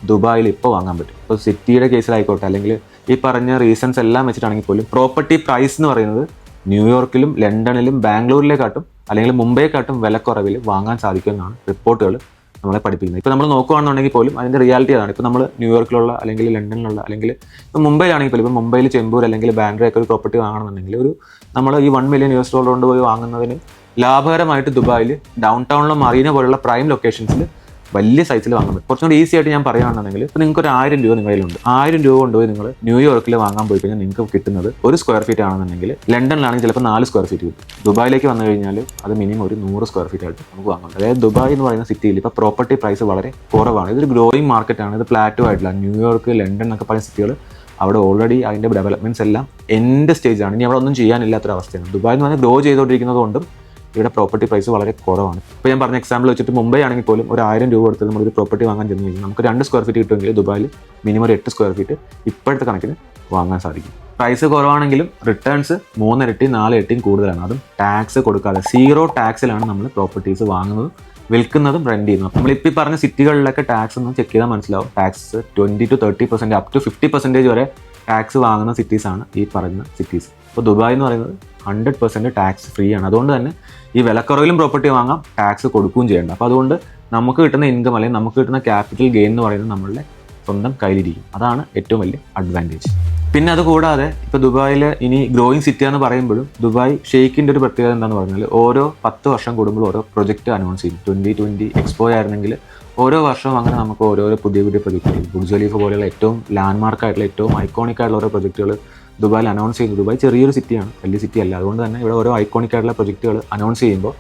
ദുബായിൽ ഇപ്പോൾ വാങ്ങാൻ പറ്റും. ഇപ്പോൾ സിറ്റിയുടെ കേസിലായിക്കോട്ടെ അല്ലെങ്കിൽ ഈ പറഞ്ഞ റീസൺസ് എല്ലാം വെച്ചിട്ടാണെങ്കിൽ പോലും പ്രോപ്പർട്ടി പ്രൈസ് എന്ന് പറയുന്നത് ന്യൂയോർക്കിലും ലണ്ടനിലും ബാംഗ്ലൂരിലെക്കാട്ടും അല്ലെങ്കിൽ മുംബൈയെക്കാട്ടും വിലക്കുറവിൽ വാങ്ങാൻ സാധിക്കുമെന്നാണ് റിപ്പോർട്ടുകൾ നമ്മളെ പഠിപ്പിക്കുന്നത്. ഇപ്പോൾ നമ്മൾ നോക്കുകയാണെന്നുണ്ടെങ്കിൽ പോലും അതിൻ്റെ റിയാലിറ്റി അതാണ്. ഇപ്പോൾ നമ്മൾ ന്യൂയോർക്കിലുള്ള അല്ലെങ്കിൽ ലണ്ടനിലുള്ള അല്ലെങ്കിൽ ഇപ്പോൾ മുംബൈയിലാണെങ്കിൽ പോലും ഇപ്പോൾ മുംബൈയിൽ ചെമ്പൂർ അല്ലെങ്കിൽ ബാൻഡ്രയൊക്കെ ഒരു പ്രോപ്പർട്ടി വാങ്ങണമെന്നുണ്ടെങ്കിൽ നമ്മൾ ഈ $1 മില്യൺ കൊണ്ടുപോയി വാങ്ങുന്നതിന് ലാഭകരമായിട്ട് ദുബായിൽ ഡൗൺ ടൗണിലെ മറീന പോലുള്ള പ്രൈം ലൊക്കേഷൻസിൽ വലിയ സൈസിൽ വാങ്ങാൻ പറ്റും. കുറച്ചുകൂടി ഈസി ആയിട്ട് ഞാൻ പറയുകയാണെന്നുണ്ടെങ്കിൽ ഇപ്പോൾ നിങ്ങൾക്ക് ഒരു 1000 രൂപ നിങ്ങളുടെ കയ്യിലുണ്ട്, 1000 രൂപ കൊണ്ടുപോയി നിങ്ങൾ ന്യൂയോർക്കിൽ വാങ്ങാൻ പോയി കഴിഞ്ഞാൽ നിങ്ങൾക്ക് കിട്ടുന്നത് 1 സ്ക്വയർ ഫീറ്റ് ആണെന്നുണ്ടെങ്കിൽ ലണ്ടനിലാണെങ്കിൽ ചിലപ്പോൾ 4 സ്ക്വയർ ഫീറ്റ് കിട്ടും. ദുബായിലേക്ക് വന്നു കഴിഞ്ഞാൽ അത് മിനിമം ഒരു 100 സ്ക്വയർ ഫീറ്റ് ആയിട്ട് നമുക്ക് വാങ്ങാം. അതായത് ദുബായ് എന്ന് പറയുന്ന സിറ്റിയിൽ ഇപ്പോൾ പ്രോപ്പർട്ടി പ്രൈസ് വളരെ കുറവാണ്. ഇതൊരു ഗ്രോയിങ് മാർക്കറ്റാണ്. ഇത് പ്ലാറ്റോ ആയിട്ടില്ല. ന്യൂയോർക്ക്, ലണ്ടൻ എന്നൊക്കെ പറയുന്ന സിറ്റികൾ അവിടെ ഓൾറെഡി അതിൻ്റെ ഡെവലപ്മെൻറ്റ്സ് എല്ലാം എൻഡ് സ്റ്റേജാണ്. ഇനി അവിടെ ഒന്നും ചെയ്യാനില്ലാത്തൊരവസ്ഥയാണ്. ദുബായ് എന്ന് പറഞ്ഞാൽ ഗ്രോ ചെയ്തുകൊണ്ടിരിക്കുന്നത് കൊണ്ടും ഇവിടെ പ്രോപ്പർട്ടി പ്രൈസ് വളരെ കുറവാണ്. ഇപ്പോൾ ഞാൻ പറഞ്ഞ എക്സാമ്പിൾ വെച്ചിട്ട് മുംബൈ ആണെങ്കിൽ പോലും ഒരു 1000 രൂപ കൊടുത്ത് നമ്മളൊരു പ്രോപ്പർട്ടി വാങ്ങാൻ ചെന്ന് കഴിഞ്ഞാൽ നമുക്ക് 2 സ്ക്വയർ ഫീറ്റ് കിട്ടുമെങ്കിൽ ദുബായിൽ മിനിമം 8 സ്ക്വയർ ഫീറ്റ് ഇപ്പോഴത്തെ കണക്കിന് വാങ്ങാൻ സാധിക്കും. പ്രൈസ് കുറവാണെങ്കിലും റിട്ടേൺസ് 3 ഇരട്ടി 4 ഇരട്ടിയും കൂടുതലാണ്. അതും ടാക്സ് കൊടുക്കാതെ 0 ടാക്സിലാണ് നമ്മൾ പ്രോപ്പർട്ടീസ് വാങ്ങുന്നതും വിൽക്കുന്നതും റെന്റ് ചെയ്യുന്നത്. നമ്മളിപ്പോൾ ഈ പറഞ്ഞ സിറ്റികളിലൊക്കെ ടാക്സ് ഒന്ന് ചെക്ക് ചെയ്താൽ മനസ്സിലാവും. ടാക്സ് 20 to 30% അപ് ടു 50% വരെ ടാക്സ് വാങ്ങുന്ന സിറ്റീസാണ് ഈ പറയുന്ന സിറ്റീസ്. ഇപ്പോൾ ദുബായ് എന്ന് പറയുന്നത് 100% ടാക്സ് ഫ്രീ ആണ്. അതുകൊണ്ട് തന്നെ ഈ വിലക്കുറവിലും പ്രോപ്പർട്ടി വാങ്ങാം, ടാക്സ് കൊടുക്കുകയും ചെയ്യേണ്ട. അപ്പോൾ അതുകൊണ്ട് നമുക്ക് കിട്ടുന്ന ഇൻകം അല്ലെങ്കിൽ നമുക്ക് കിട്ടുന്ന ക്യാപിറ്റൽ ഗെയിൻ എന്ന് പറയുന്നത് നമ്മളുടെ സ്വന്തം കയ്യിലിരിക്കും. അതാണ് ഏറ്റവും വലിയ അഡ്വാൻറ്റേജ്. പിന്നെ അത് കൂടാതെ ഇപ്പോൾ ദുബായിൽ ഇനി ഗ്രോയിങ് സിറ്റി എന്ന് പറയുമ്പോഴും ദുബായ് ഷെയ്ക്കിൻ്റെ ഒരു പ്രത്യേകത എന്താണെന്ന് പറഞ്ഞാൽ ഓരോ 10 വർഷം കൂടുമ്പോൾ ഓരോ പ്രൊജക്റ്റ് അനൗൺസ് ചെയ്യും. 2020 എക്സ്പോ ആയിരുന്നെങ്കിൽ ഓരോ വർഷവും അങ്ങനെ നമുക്ക് ഓരോരോ പുതിയ പ്രൊജക്റ്റുകൾ, ബുർജ് ഖലീഫ പോലെയുള്ള ഏറ്റവും ലാൻഡ്മാർക്ക് ആയിട്ടുള്ള ഏറ്റവും ഐക്കോണിക് ആയിട്ടുള്ള ഓരോ പ്രൊജക്റ്റുകൾ ദുബായിൽ അനൗൺസ് ചെയ്യുന്നത്. ദുബായ് ചെറിയൊരു സിറ്റിയാണ്, വലിയ സിറ്റി അല്ല. അതുകൊണ്ട് തന്നെ ഇവിടെ ഓരോ ഐക്കോണിക് ആയിട്ടുള്ള പ്രൊജക്റ്റുകൾ അനൗൺസ് ചെയ്യുമ്പോൾ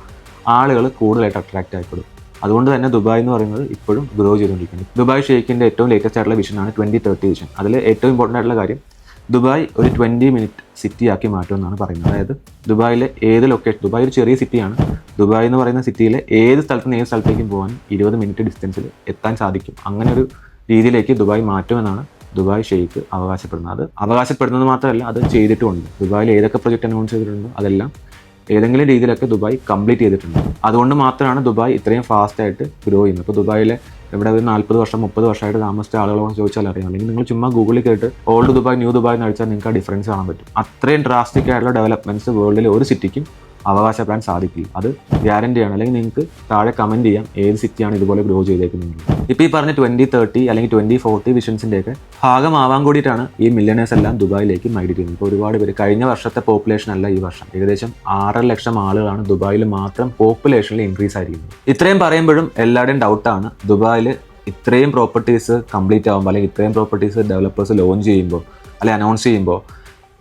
ആളുകൾ കൂടുതലായിട്ട് അട്രാക്റ്റ് ആയിപ്പെടും. അതുകൊണ്ട് തന്നെ ദുബായ് എന്ന് പറയുന്നത് ഇപ്പോഴും ഗ്രോ ചെയ്തുകൊണ്ടിരിക്കുന്നത്. ദുബായ് ഷെയ്ക്കിൻ്റെ ഏറ്റവും ലേറ്റസ്റ്റ് ആയിട്ടുള്ള വിഷനാണ് 2030 വിഷൻ. അതിൽ ഏറ്റവും ഇമ്പോർട്ടൻ്റ് ആയിട്ടുള്ള കാര്യം ദുബായ് ഒരു 20 മിനിറ്റ് സിറ്റി ആക്കി മാറ്റുമെന്നാണ് പറയുന്നത്. അതായത് ദുബായിലെ ഏത് ലൊക്കേഷൻ, ദുബായ് ഒരു ചെറിയ സിറ്റിയാണ്. ദുബായ് എന്ന് പറയുന്ന സിറ്റിയിലെ ഏത് സ്ഥലത്ത് നിന്ന് ഏത് സ്ഥലത്തേക്കും പോകാൻ 20 മിനിറ്റ് ഡിസ്റ്റൻസിൽ എത്താൻ സാധിക്കും. അങ്ങനെ ഒരു രീതിയിലേക്ക് ദുബായ് മാറ്റുമെന്നാണ് ദുബായ് ഷെയ്ഖ് അവകാശപ്പെടുന്നത്. അത് അവകാശപ്പെടുന്നത് മാത്രമല്ല, അത് ചെയ്തിട്ടുമുണ്ട്. ദുബായിൽ ഏതൊക്കെ പ്രൊജക്റ്റ് അനൗൺസ് ചെയ്തിട്ടുണ്ടോ അതെല്ലാം ഏതെങ്കിലും രീതിയിലൊക്കെ ദുബായ് കംപ്ലീറ്റ് ചെയ്തിട്ടുണ്ട്. അതുകൊണ്ട് മാത്രമാണ് ദുബായ് ഇത്രയും ഫാസ്റ്റായിട്ട് ഗ്രോ ചെയ്യുന്നത്. ഇപ്പോൾ ദുബായിലെ ഇവിടെ ഒരു 40 വർഷം 30 വർഷമായിട്ട് താമസിച്ച ആളുകളോട് ചോദിച്ചാൽ അറിയാം. അല്ലെങ്കിൽ നിങ്ങൾ ചുമ്മാ ഗൂഗിളിൽ കേട്ട് ഓൾഡ് ദുബായ് ന്യൂ ദുബായ് എന്ന് അടിച്ചാൽ നിങ്ങൾക്ക് ആ ഡിഫറൻസ് കാണാൻ പറ്റും. അത്രയും ഡ്രാസ്റ്റിക് ആയിട്ടുള്ള ഡെവലപ്മെൻറ്റ്സ് വേൾഡിലെ ഒരു സിറ്റിക്കും അവകാശപ്പെടാൻ സാധിക്കില്ല. അത് ഗ്യാരണ്ടിയാണ്. അല്ലെങ്കിൽ നിങ്ങൾക്ക് താഴെ കമൻറ്റ് ചെയ്യാം ഏത് സിറ്റിയാണ് ഇതുപോലെ ഗ്രോ ചെയ്തേക്കുന്നത്. ഇപ്പോൾ ഈ പറഞ്ഞ 2030 അല്ലെങ്കിൽ 2040 വിഷൻസിൻ്റെയൊക്കെ ഭാഗമാവാൻ കൂടിയിട്ടാണ് ഈ മില്യണേഴ്സ് എല്ലാം ദുബായിലേക്ക് മൈഗ്രേറ്റ് ചെയ്യുന്നത്. ഇപ്പോൾ ഒരുപാട് പേര്, കഴിഞ്ഞ വർഷത്തെ പോപ്പുലേഷൻ അല്ല ഈ വർഷം, ഏകദേശം 6.5 ലക്ഷം ആളുകളാണ് ദുബായിൽ മാത്രം പോപ്പുലേഷനിൽ ഇൻക്രീസ് ആയിരിക്കുന്നത്. ഇത്രയും പറയുമ്പോഴും എല്ലാവരുടെയും ഡൗട്ടാണ്, ദുബായിൽ ഇത്രയും പ്രോപ്പർട്ടീസ് കംപ്ലീറ്റ് ആകുമ്പോൾ അല്ലെങ്കിൽ ഇത്രയും പ്രോപ്പർട്ടീസ് ഡെവലപ്പേഴ്സ് ലോഞ്ച് ചെയ്യുമ്പോൾ അല്ലെങ്കിൽ അനൗൺസ് ചെയ്യുമ്പോൾ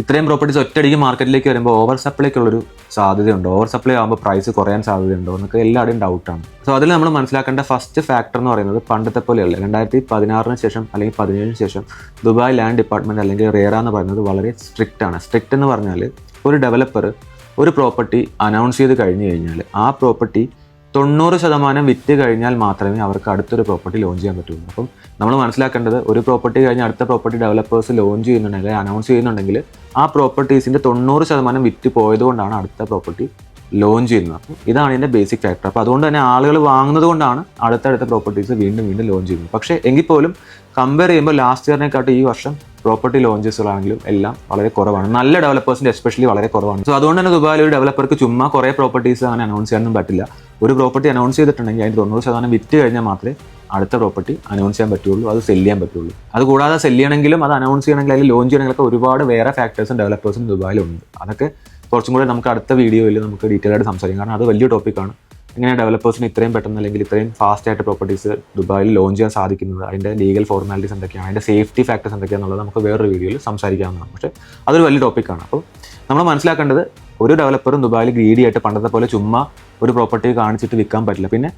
ഇത്രയും പ്രോപ്പർട്ടീസ് ഒറ്റയടിക്ക് മാർക്കറ്റിലേക്ക് വരുമ്പോൾ ഓവർ സപ്ലൈക്കുള്ളൊരു സാധ്യതയുണ്ടോ, ഓവർ സപ്ലൈ ആകുമ്പോൾ പ്രൈസ് കുറയാൻ സാധ്യതയുണ്ടോ എന്നൊക്കെ എല്ലാവരുടെയും ഡൗട്ടാണ്. സോ അതിൽ നമ്മൾ മനസ്സിലാക്കേണ്ട ഫസ്റ്റ് ഫാക്ടർ എന്ന് പറയുന്നത് പണ്ടത്തെ പോലെയല്ല. 2016 ശേഷം അല്ലെങ്കിൽ 17 ശേഷം ദുബായ് ലാൻഡ് ഡിപ്പാർട്ട്മെൻറ്റ് അല്ലെങ്കിൽ റേറ എന്ന് പറയുന്നത് വളരെ സ്ട്രിക്റ്റ് ആണ്. സ്ട്രിക്റ്റ് എന്ന് പറഞ്ഞാൽ ഒരു ഡെവലപ്പർ ഒരു പ്രോപ്പർട്ടി അനൗൺസ് ചെയ്ത് കഴിഞ്ഞ് കഴിഞ്ഞാൽ ആ പ്രോപ്പർട്ടി 90% വിറ്റ് കഴിഞ്ഞാൽ മാത്രമേ അവർക്ക് അടുത്തൊരു പ്രോപ്പർട്ടി ലോഞ്ച് ചെയ്യാൻ പറ്റുള്ളൂ. അപ്പം നമ്മൾ മനസ്സിലാക്കേണ്ടത്, ഒരു പ്രോപ്പർട്ടി കഴിഞ്ഞ് അടുത്ത പ്രോപ്പർട്ടി ഡെവലപ്പേഴ്സ് ലോഞ്ച് ചെയ്യുന്നുണ്ടെങ്കിൽ അനൗൺസ് ചെയ്യുന്നുണ്ടെങ്കിൽ ആ പ്രോപ്പർട്ടീസിൻ്റെ 90% വിറ്റ് പോയതുകൊണ്ടാണ് അടുത്ത പ്രോപ്പർട്ടി ലോഞ്ച് ചെയ്യുന്നത്. അപ്പോൾ ഇതാണ് ഇതിൻ്റെ ബേസിക് ഫാക്ടർ. അപ്പോൾ അതുകൊണ്ട് തന്നെ ആളുകൾ വാങ്ങുന്നത് കൊണ്ടാണ് അടുത്തടുത്ത പ്രോപ്പർട്ടീസ് വീണ്ടും ലോഞ്ച് ചെയ്യുന്നത്. പക്ഷേ എങ്കിൽ പോലും കമ്പയർ ചെയ്യുമ്പോൾ ലാസ്റ്റ് ഇയറിനെക്കാട്ടും ഈ വർഷം പ്രോപ്പർട്ടി ലോഞ്ചസുകളാണെങ്കിലും എല്ലാം വളരെ കുറവാണ്. നല്ല ഡെവലപ്പേഴ്സിൻ്റെ എസ്പെഷ്യലി വളരെ കുറവാണ്. സോ അതുകൊണ്ട് തന്നെ ദുബായിൽ ഒരു ഡെവലപ്പർക്ക് ചുമ്മാ കുറേ പ്രോപ്പർട്ടീസ് അങ്ങനെ അനൗൺസ് ചെയ്യാനൊന്നും പറ്റില്ല. ഒരു പ്രോപ്പർട്ടി അനൗൺസ് ചെയ്തിട്ടുണ്ടെങ്കിൽ അതിന് 90% വിറ്റ് കഴിഞ്ഞാൽ മാത്രമേ അടുത്ത പ്രോപ്പർട്ടി അനൗൺസ് ചെയ്യാൻ പറ്റുള്ളൂ, അത് സെല് ചെയ്യാൻ പറ്റുള്ളൂ. അതുകൂടാതെ സെല് ചെയ്യണമെങ്കിലും അത് അനൗൺസ് ചെയ്യണമെങ്കിൽ അല്ലെങ്കിൽ ലോഞ്ച് ചെയ്യണമെങ്കിലൊക്കെ ഒരുപാട് വേറെ ഫാക്ടേഴ്സും ഡെവലപ്പേഴ്സും ദുബായിലുണ്ട്. അതൊക്കെ കുറച്ചും കൂടെ നമുക്ക് അടുത്ത വീഡിയോയിൽ നമുക്ക് ഡീറ്റെയിൽ ആയിട്ട് സംസാരിക്കാം. കാരണം അത് വലിയ ടോപ്പിക്കാണ്. എങ്ങനെ ഡെവലപ്പേഴ്സിന് ഇത്രയും പെട്ടെന്ന് അല്ലെങ്കിൽ ഇത്രയും ഫാസ്റ്റ് ആയിട്ട് പ്രോപ്പർട്ടീസ് ദുബായിൽ ലോഞ്ച് ചെയ്യാൻ സാധിക്കുന്നത്, അതിൻ്റെ ലീഗൽ ഫോർമാലിറ്റീസ് എന്തൊക്കെയാണ്, അതിൻ്റെ സേഫ്റ്റി ഫാക്ടേഴ്സ് എന്തൊക്കെയാണെന്നുള്ളത് നമുക്ക് വേറൊരു വീഡിയോയിൽ സംസാരിക്കാവുന്നതാണ്. പക്ഷേ അതൊരു വലിയ ടോപ്പിക്കാണ്. അപ്പോൾ നമ്മൾ മനസ്സിലാക്കേണ്ടത്, ഒരു ഡെവലപ്പറും ദുബായിൽ ഗ്രീഡി ആയിട്ട് പണ്ടത്തെ പോലെ ചുമ്മാ ഒരു പ്രോപ്പർട്ടി കാണിച്ചിട്ട് വിൽക്കാൻ പറ്റില്ല. പിന്നെ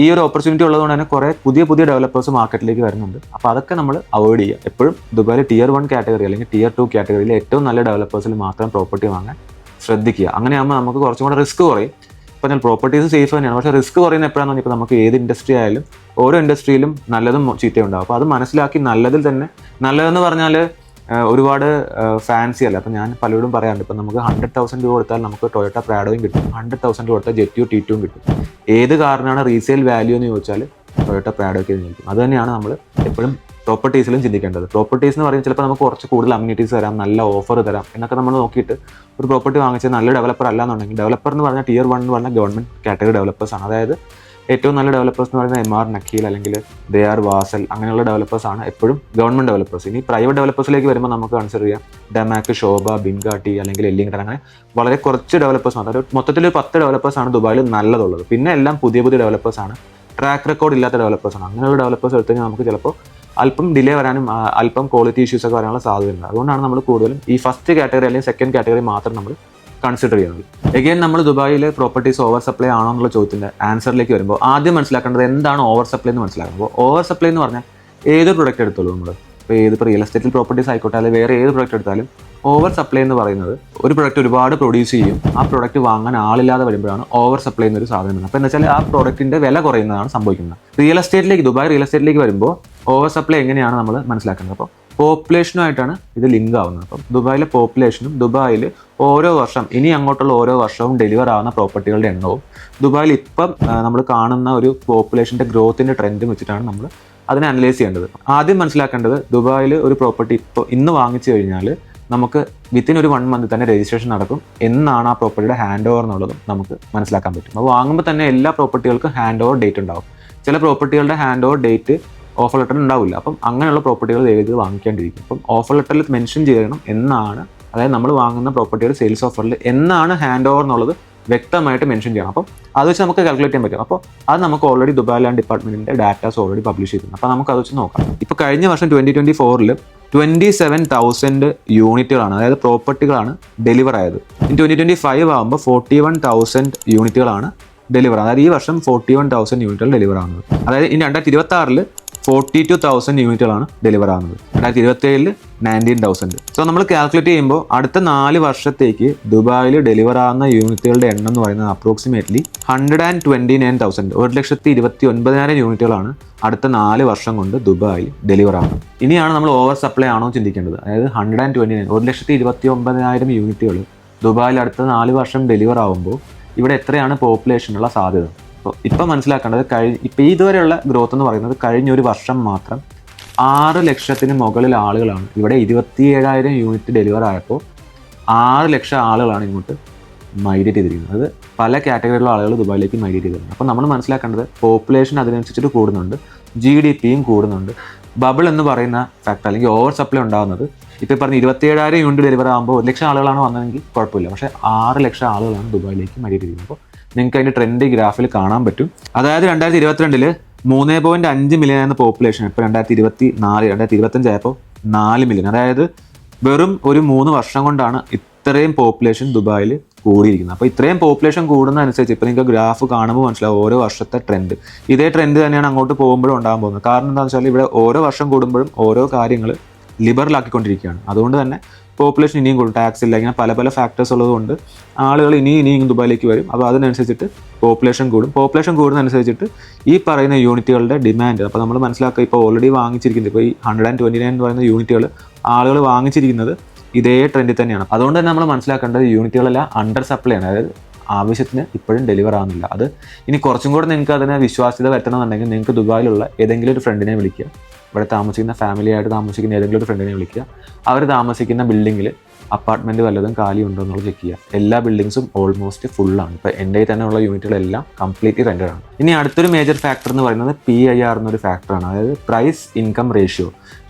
ഈ ഒരു ഓപ്പർച്യൂണിറ്റി ഉള്ളതുകൊണ്ട് തന്നെ കുറേ പുതിയ ഡെവലപ്പേഴ്സ് മാർക്കറ്റിലേക്ക് വരുന്നുണ്ട്. അപ്പോൾ അതൊക്കെ നമ്മൾ അവോയ്ഡ് ചെയ്യുക. എപ്പോഴും ദുബായിൽ Tier 1 കാറ്റഗറി അല്ലെങ്കിൽ Tier 2 കാറ്റഗറിയിൽ ഏറ്റവും നല്ല ഡെവലപ്പേഴ്സിൽ മാത്രം പ്രോപ്പർട്ടി വാങ്ങാൻ ശ്രദ്ധിക്കുക. അങ്ങനെയാകുമ്പോൾ നമുക്ക് കുറച്ചും കൂടെ റിസ്ക് കുറയും. ഇപ്പോൾ ഞാൻ പ്രോപ്പർട്ടീസ് സേഫ് തന്നെയാണ്, പക്ഷേ റിസ്ക് കുറയുന്ന എപ്പോഴാണെന്ന് പറഞ്ഞാൽ ഇപ്പോൾ നമുക്ക് ഏത് ഇൻഡസ്ട്രി ആയാലും ഓരോ ഇൻഡസ്ട്രിയിലും നല്ലതും ചീത്തയും ഉണ്ടാകും. അപ്പോൾ അത് മനസ്സിലാക്കി നല്ലതിൽ തന്നെ, നല്ലതെന്ന് പറഞ്ഞാൽ ഒരുപാട് ഫാൻസി അല്ല. അപ്പോൾ ഞാൻ പലരോടും പറയാറുണ്ട്, ഇപ്പോൾ നമുക്ക് 100,000 രൂപ കൊടുത്താൽ നമുക്ക് ടൊയോട്ട പ്രാഡോയും കിട്ടും, 100,000 രൂപ കൊടുത്താൽ ജെറ്റ്യു T2 കിട്ടും. ഏത് കാറിനാണ് റീസെയിൽ വാല്യൂ എന്ന് ചോദിച്ചാൽ ടൊയോട്ട പ്രാഡോയ്ക്ക് നിൽക്കും. അത് തന്നെയാണ് നമ്മൾ എപ്പോഴും പ്രോപ്പർട്ടീസിലും ചിന്തിക്കേണ്ടത്. പ്രോപ്പർട്ടീസ് എന്ന് പറയുമ്പോൾ ചിലപ്പോൾ നമുക്ക് കുറച്ച് കൂടുതൽ അമ്യൂണിറ്റീസ് തരാം, നല്ല ഓഫർ തരാം എന്നൊക്കെ നമ്മൾ നോക്കിയിട്ട് ഒരു പ്രോപ്പർട്ടി വാങ്ങിച്ചാൽ നല്ല ഡെവലപ്പർ അല്ല എന്നുണ്ടെങ്കിൽ, ഡെവലപ്പർ എന്ന് പറഞ്ഞാൽ Tier 1 എന്ന് പറഞ്ഞാൽ ഗവൺമെൻറ് കാറ്റഗറി ഡെവലപ്പേഴ്സാണ്. അതായത് ഏറ്റവും നല്ല ഡെവലപ്പേഴ്സ് എന്ന് പറയുന്നത് MR നക്കീൽ അല്ലെങ്കിൽ ദയാർ വാസൽ അങ്ങനെയുള്ള ഡെവലപ്പേഴ്സാണ് എപ്പോഴും ഗവൺമെൻറ് ഡെവലപ്പേഴ്സ്. ഇനി പ്രൈവറ്റ് ഡെവലപ്പേഴ്സിലേക്ക് വരുമ്പോൾ നമുക്ക് കൺസിഡർ ചെയ്യാം ഡമാക്ക്, ശോഭ, ബിൻഗാട്ടി അല്ലെങ്കിൽ എല്ലിംഗ്ടൺ, അങ്ങനെ വളരെ കുറച്ച് ഡെവലപ്പേഴ്സ് മാത്രം. അതായത് മൊത്തത്തിൽ 10 ഡെവലപ്പേഴ്സാണ് ദുബായിൽ നല്ലതുള്ളത്. പിന്നെ എല്ലാം പുതിയ ഡെവലപ്പേഴ്സാണ്, ട്രാക്ക് റെക്കോർഡ് ഇല്ലാത്ത ഡെവലപ്പേഴ്സാണ്. അങ്ങനെയുള്ള ഡെവലപ്പേഴ്സ് എടുത്തു കഴിഞ്ഞാൽ നമുക്ക് ചിലപ്പോൾ അല്പം ഡിലേ വരാനും അല്പം ക്വാളിറ്റി ഇഷ്യൂസ് ഒക്കെ വരാനുള്ള സാധ്യതയുണ്ട്. അതുകൊണ്ടാണ് നമ്മൾ കൂടുതലും ഈ ഫസ്റ്റ് കാറ്റഗറി അല്ലെങ്കിൽ സെക്കൻഡ് കാറ്റഗറി മാത്രം നമ്മൾ കൺസിഡർ ചെയ്യുന്നത്. എഗെയിൻ നമ്മൾ ദുബായിലെ പ്രോപ്പർട്ടീസ് ഓവർ സപ്ലൈ ആണോ എന്നുള്ള ചോദ്യത്തിൻ്റെ ആൻസറിലേക്ക് വരുമ്പോൾ ആദ്യം മനസ്സിലാക്കേണ്ടത് എന്താണ് ഓവർ സപ്ലൈ എന്ന് മനസ്സിലാക്കുമ്പോൾ, ഓവർ സപ്ലൈ എന്ന് പറഞ്ഞാൽ ഏതൊരു പ്രൊഡക്റ്റ് എടുത്തോളൂ, നമ്മൾ ഇപ്പോൾ റിയൽ എസ്റ്റേറ്റിൽ പ്രോപ്പർട്ടീസ് ആയിക്കോട്ടെ, അല്ലെങ്കിൽ വേറെ ഏത് പ്രൊഡക്റ്റ് എടുത്താലും ഓവർ സപ്ലൈ എന്ന് പറയുന്നത് ഒരു പ്രൊഡക്റ്റ് ഒരുപാട് പ്രൊഡ്യൂസ് ചെയ്യും, ആ പ്രൊഡക്റ്റ് വാങ്ങാൻ ആളില്ലാതെ വരുമ്പോഴാണ് ഓവർ സപ്ലൈ എന്നൊരു സാധനം. അപ്പോൾ എന്ന് വെച്ചാൽ ആ പ്രൊഡക്റ്റിന്റെ വില കുറയുന്നതാണ് സംഭവിക്കുന്നത്. ദുബായ് റിയൽ എസ്റ്റേറ്റിലേക്ക് വരുമ്പോൾ ഓവർ സപ്ലൈ എങ്ങനെയാണ് നമ്മൾ മനസ്സിലാക്കുന്നത്? അപ്പോൾ പോപ്പുലേഷനുമായിട്ടാണ് ഇത് ലിങ്ക് ആവുന്നത്. അപ്പം ദുബായിലെ പോപ്പുലേഷനും ദുബായിൽ ഓരോ വർഷം ഇനി അങ്ങോട്ടുള്ള ഓരോ വർഷവും ഡെലിവർ ആവുന്ന പ്രോപ്പർട്ടികളുടെ എണ്ണവും ദുബായിൽ ഇപ്പം നമ്മൾ കാണുന്ന ഒരു പോപ്പുലേഷൻ്റെ ഗ്രോത്തിൻ്റെ ട്രെൻഡും വെച്ചിട്ടാണ് നമ്മൾ അതിനെ അനലൈസ് ചെയ്യേണ്ടത്. ആദ്യം മനസ്സിലാക്കേണ്ടത് ദുബായിൽ ഒരു പ്രോപ്പർട്ടി ഇന്ന് വാങ്ങിച്ചു കഴിഞ്ഞാൽ നമുക്ക് വിത്തിൻ ഒരു 1 മന്ത് തന്നെ രജിസ്ട്രേഷൻ നടക്കും. എന്നാണ് ആ പ്രോപ്പർട്ടിയുടെ ഹാൻഡ് ഓവർ എന്നുള്ളതും നമുക്ക് മനസ്സിലാക്കാൻ പറ്റും. അപ്പോൾ വാങ്ങുമ്പോൾ തന്നെ എല്ലാ പ്രോപ്പർട്ടികൾക്കും ഹാൻഡ് ഓവർ ഡേറ്റ് ഉണ്ടാവും. ചില പ്രോപ്പർട്ടികളുടെ hand over date offer letter ഉണ്ടാവില്ല. അപ്പം അങ്ങനെയുള്ള പ്രോപ്പർട്ടികൾ ദയവേത് വാങ്ങിക്കേണ്ടിയിരിക്കും. അപ്പം ഓഫർ ലെറ്ററിൽ മെൻഷൻ ചെയ്യണം എന്നാണ്, അതായത് നമ്മൾ വാങ്ങുന്ന പ്രോപ്പർട്ടിയുടെ സെയിൽസ് ഓഫറിൽ എന്നാണ് ഹാൻഡ് ഓവർ എന്നുള്ളത് വ്യക്തമായിട്ട് മെൻഷൻ ചെയ്യണം. അപ്പം അത് വെച്ച് നമുക്ക് കാൽക്കുലേറ്റ് ചെയ്യാൻ പറ്റും. അപ്പോൾ അത് നമുക്ക് ഓൾറെഡി ദുബായ് ലാൻഡ് ഡിപ്പാർട്ട്മെന്റിന്റെ ഡാറ്റാസ് ഓൾറെഡി പബ്ലിഷ് ചെയ്തിട്ടുണ്ട്. അപ്പോൾ നമുക്ക് അത് വെച്ച് നോക്കാം. ഇപ്പോൾ കഴിഞ്ഞ വർഷം 2024 27,000 യൂണിറ്റുകളാണ്, അതായത് പ്രോപ്പർട്ടികളാണ് ഡെലിവർ ആയത്. ഇനി 2025 ആകുമ്പോൾ 41,000 യൂണിറ്റുകളാണ് ഡെലിവർ, അതായത് ഈ വർഷം 41,000 യൂണിറ്റുകൾ ഡെലിവർ ആകുന്നത്. അതായത് ഇനി 2026 42,000 യൂണിറ്റുകളാണ് ഡെലിവർ ആകുന്നത്. 2027 19,000. സോ നമ്മൾ കാൽക്കുലേറ്റ് ചെയ്യുമ്പോൾ അടുത്ത 4 വർഷത്തേക്ക് ദുബായിൽ ഡെലിവർ ആകുന്ന യൂണിറ്റുകളുടെ എണ്ണം എന്ന് പറയുന്നത് അപ്രോക്സിമേറ്റ്ലി 129,000, 129,000 യൂണിറ്റുകളാണ് അടുത്ത 4 വർഷം കൊണ്ട് ദുബായിൽ ഡെലിവർ ആകുന്നത്. ഇനിയാണ് നമ്മൾ ഓവർ സപ്ലൈ ആണോ ചിന്തിക്കേണ്ടത്. അതായത് 129,000 യൂണിറ്റുകൾ ദുബായിൽ അടുത്ത 4 വർഷം ഡെലിവർ ആകുമ്പോൾ ഇവിടെ എത്രയാണ് പോപ്പുലേഷനുള്ള സാധ്യത? ഇപ്പം മനസ്സിലാക്കേണ്ടത് ഇപ്പം ഇതുവരെയുള്ള ഗ്രോത്ത് എന്ന് പറയുന്നത് കഴിഞ്ഞ ഒരു വർഷം മാത്രം 6 ലക്ഷത്തിന് മുകളിൽ ആളുകളാണ് ഇവിടെ. 27,000 യൂണിറ്റ് ഡെലിവർ ആയപ്പോൾ 6 ലക്ഷം ആളുകളാണ് ഇങ്ങോട്ട് മൈഗ്രേറ്റ് ചെയ്തിരിക്കുന്നത്. അത് പല കാറ്റഗറിയിലുള്ള ആളുകൾ ദുബായിലേക്ക് മൈഗ്രേറ്റ് ചെയ്തിട്ടുണ്ട്. അപ്പോൾ നമ്മൾ മനസ്സിലാക്കേണ്ടത് പോപ്പുലേഷൻ അതിനനുസരിച്ചിട്ട് കൂടുന്നുണ്ട്, GDPയും കൂടുന്നുണ്ട്. ബബിൾ എന്ന് പറയുന്ന ഫാക്ടർ അല്ലെങ്കിൽ ഓവർ സപ്ലൈ ഉണ്ടാകുന്നത് ഇപ്പോൾ പറഞ്ഞ 27,000 യൂണിറ്റ് ഡെലിവർ ആകുമ്പോൾ 1 ലക്ഷം ആളുകളാണ് വന്നതെങ്കിൽ കുഴപ്പമില്ല. പക്ഷേ 6 ലക്ഷം ആളുകളാണ് ദുബായിലേക്ക് മൈഗ്രേറ്റ് ചെയ്യുന്നത്. അപ്പോൾ നിങ്ങൾക്ക് അതിൻ്റെ ട്രെൻഡ് ഗ്രാഫിൽ കാണാൻ പറ്റും. അതായത് 2022 3.5 മില്യൺ എന്ന പോപ്പുലേഷൻ ഇപ്പോൾ 2024 2025 ആയപ്പോൾ 4 മില്യൺ. അതായത് വെറും ഒരു 3 വർഷം കൊണ്ടാണ് ഇത്രയും പോപ്പുലേഷൻ ദുബായിൽ കൂടിയിരിക്കുന്നത്. അപ്പോൾ ഇത്രയും പോപ്പുലേഷൻ കൂടുന്നതനുസരിച്ച് ഇപ്പോൾ നിങ്ങൾക്ക് ഗ്രാഫ് കാണുമ്പോൾ മനസ്സിലാവും ഓരോ വർഷത്തെ ട്രെൻഡ്. ഇതേ ട്രെൻഡ് തന്നെയാണ് അങ്ങോട്ട് പോകുമ്പോഴും ഉണ്ടാകാൻ പോകുന്നത്. കാരണം എന്താണെന്ന് വെച്ചാൽ ഇവിടെ ഓരോ വർഷം കൂടുമ്പോഴും ഓരോ കാര്യങ്ങൾ ലിബറൽ ആക്കിക്കൊണ്ടിരിക്കുകയാണ്. അതുകൊണ്ട് തന്നെ പോപ്പുലേഷൻ ഇനിയും കൂടും. ടാക്സ് ഇല്ല, ഇങ്ങനെ പല പല ഫാക്ടേഴ്സ് ഉള്ളതുകൊണ്ട് ആളുകൾ ഇനിയും ദുബായിലേക്ക് വരും. അപ്പോൾ അതിനനുസരിച്ചിട്ട് പോപ്പുലേഷൻ കൂടും. പോപ്പുലേഷൻ കൂടുന്നതനുസരിച്ചിട്ട് ഈ പറയുന്ന യൂണിറ്റുകളുടെ ഡിമാൻഡ്, അപ്പോൾ നമ്മൾ മനസ്സിലാക്കുക ഇപ്പോൾ ഓൾറെഡി വാങ്ങിച്ചിരിക്കുന്നത് ഇപ്പോൾ ഈ 129 എന്ന് പറയുന്ന യൂണിറ്റുകൾ ആളുകൾ വാങ്ങിച്ചിരിക്കുന്നത് ഇതേ ട്രെൻഡിൽ തന്നെയാണ്. അതുകൊണ്ട് തന്നെ നമ്മൾ മനസ്സിലാക്കേണ്ടത് യൂണിറ്റുകളെല്ലാം അണ്ടർ സപ്ലൈ ആണ്, അതായത് ആവശ്യത്തിന് ഇപ്പോഴും ഡെലിവർ ആകുന്നില്ല. അത് ഇനി കുറച്ചും കൂടെ നിങ്ങൾക്ക് അതിനെ വിശ്വാസ്യത വരുത്തണമെന്നുണ്ടെങ്കിൽ നിങ്ങൾക്ക് ദുബായിലുള്ള ഏതെങ്കിലും ഒരു ഫ്രണ്ടിനെ വിളിക്കുക, ഇവിടെ താമസിക്കുന്ന ഫാമിലിയായിട്ട് താമസിക്കുന്ന ഏതെങ്കിലും ഒരു ഫ്രണ്ടിനെ വിളിക്കുക, അവർ താമസിക്കുന്ന ബിൽഡിങ്ങിൽ അപ്പാർട്ട്മെൻറ്റ് വല്ലതും കാലി ഉണ്ടോ എന്നുള്ളത് ചെക്ക് ചെയ്യുക. എല്ലാ ബിൽഡിങ്സും ഓൾമോസ്റ്റ് ഫുള്ളാണ്. ഇപ്പോൾ എൻ്റെ തന്നെ ഉള്ള യൂണിറ്റുകളെല്ലാം കംപ്ലീറ്റ്ലി റെൻറ്റഡ് ആണ്. ഇനി അടുത്തൊരു മേജർ ഫാക്ടർ എന്ന് പറയുന്നത് PIR എന്നൊരു ഫാക്ടറാണ്, അതായത് പ്രൈസ് ഇൻകം റേഷ്യോ.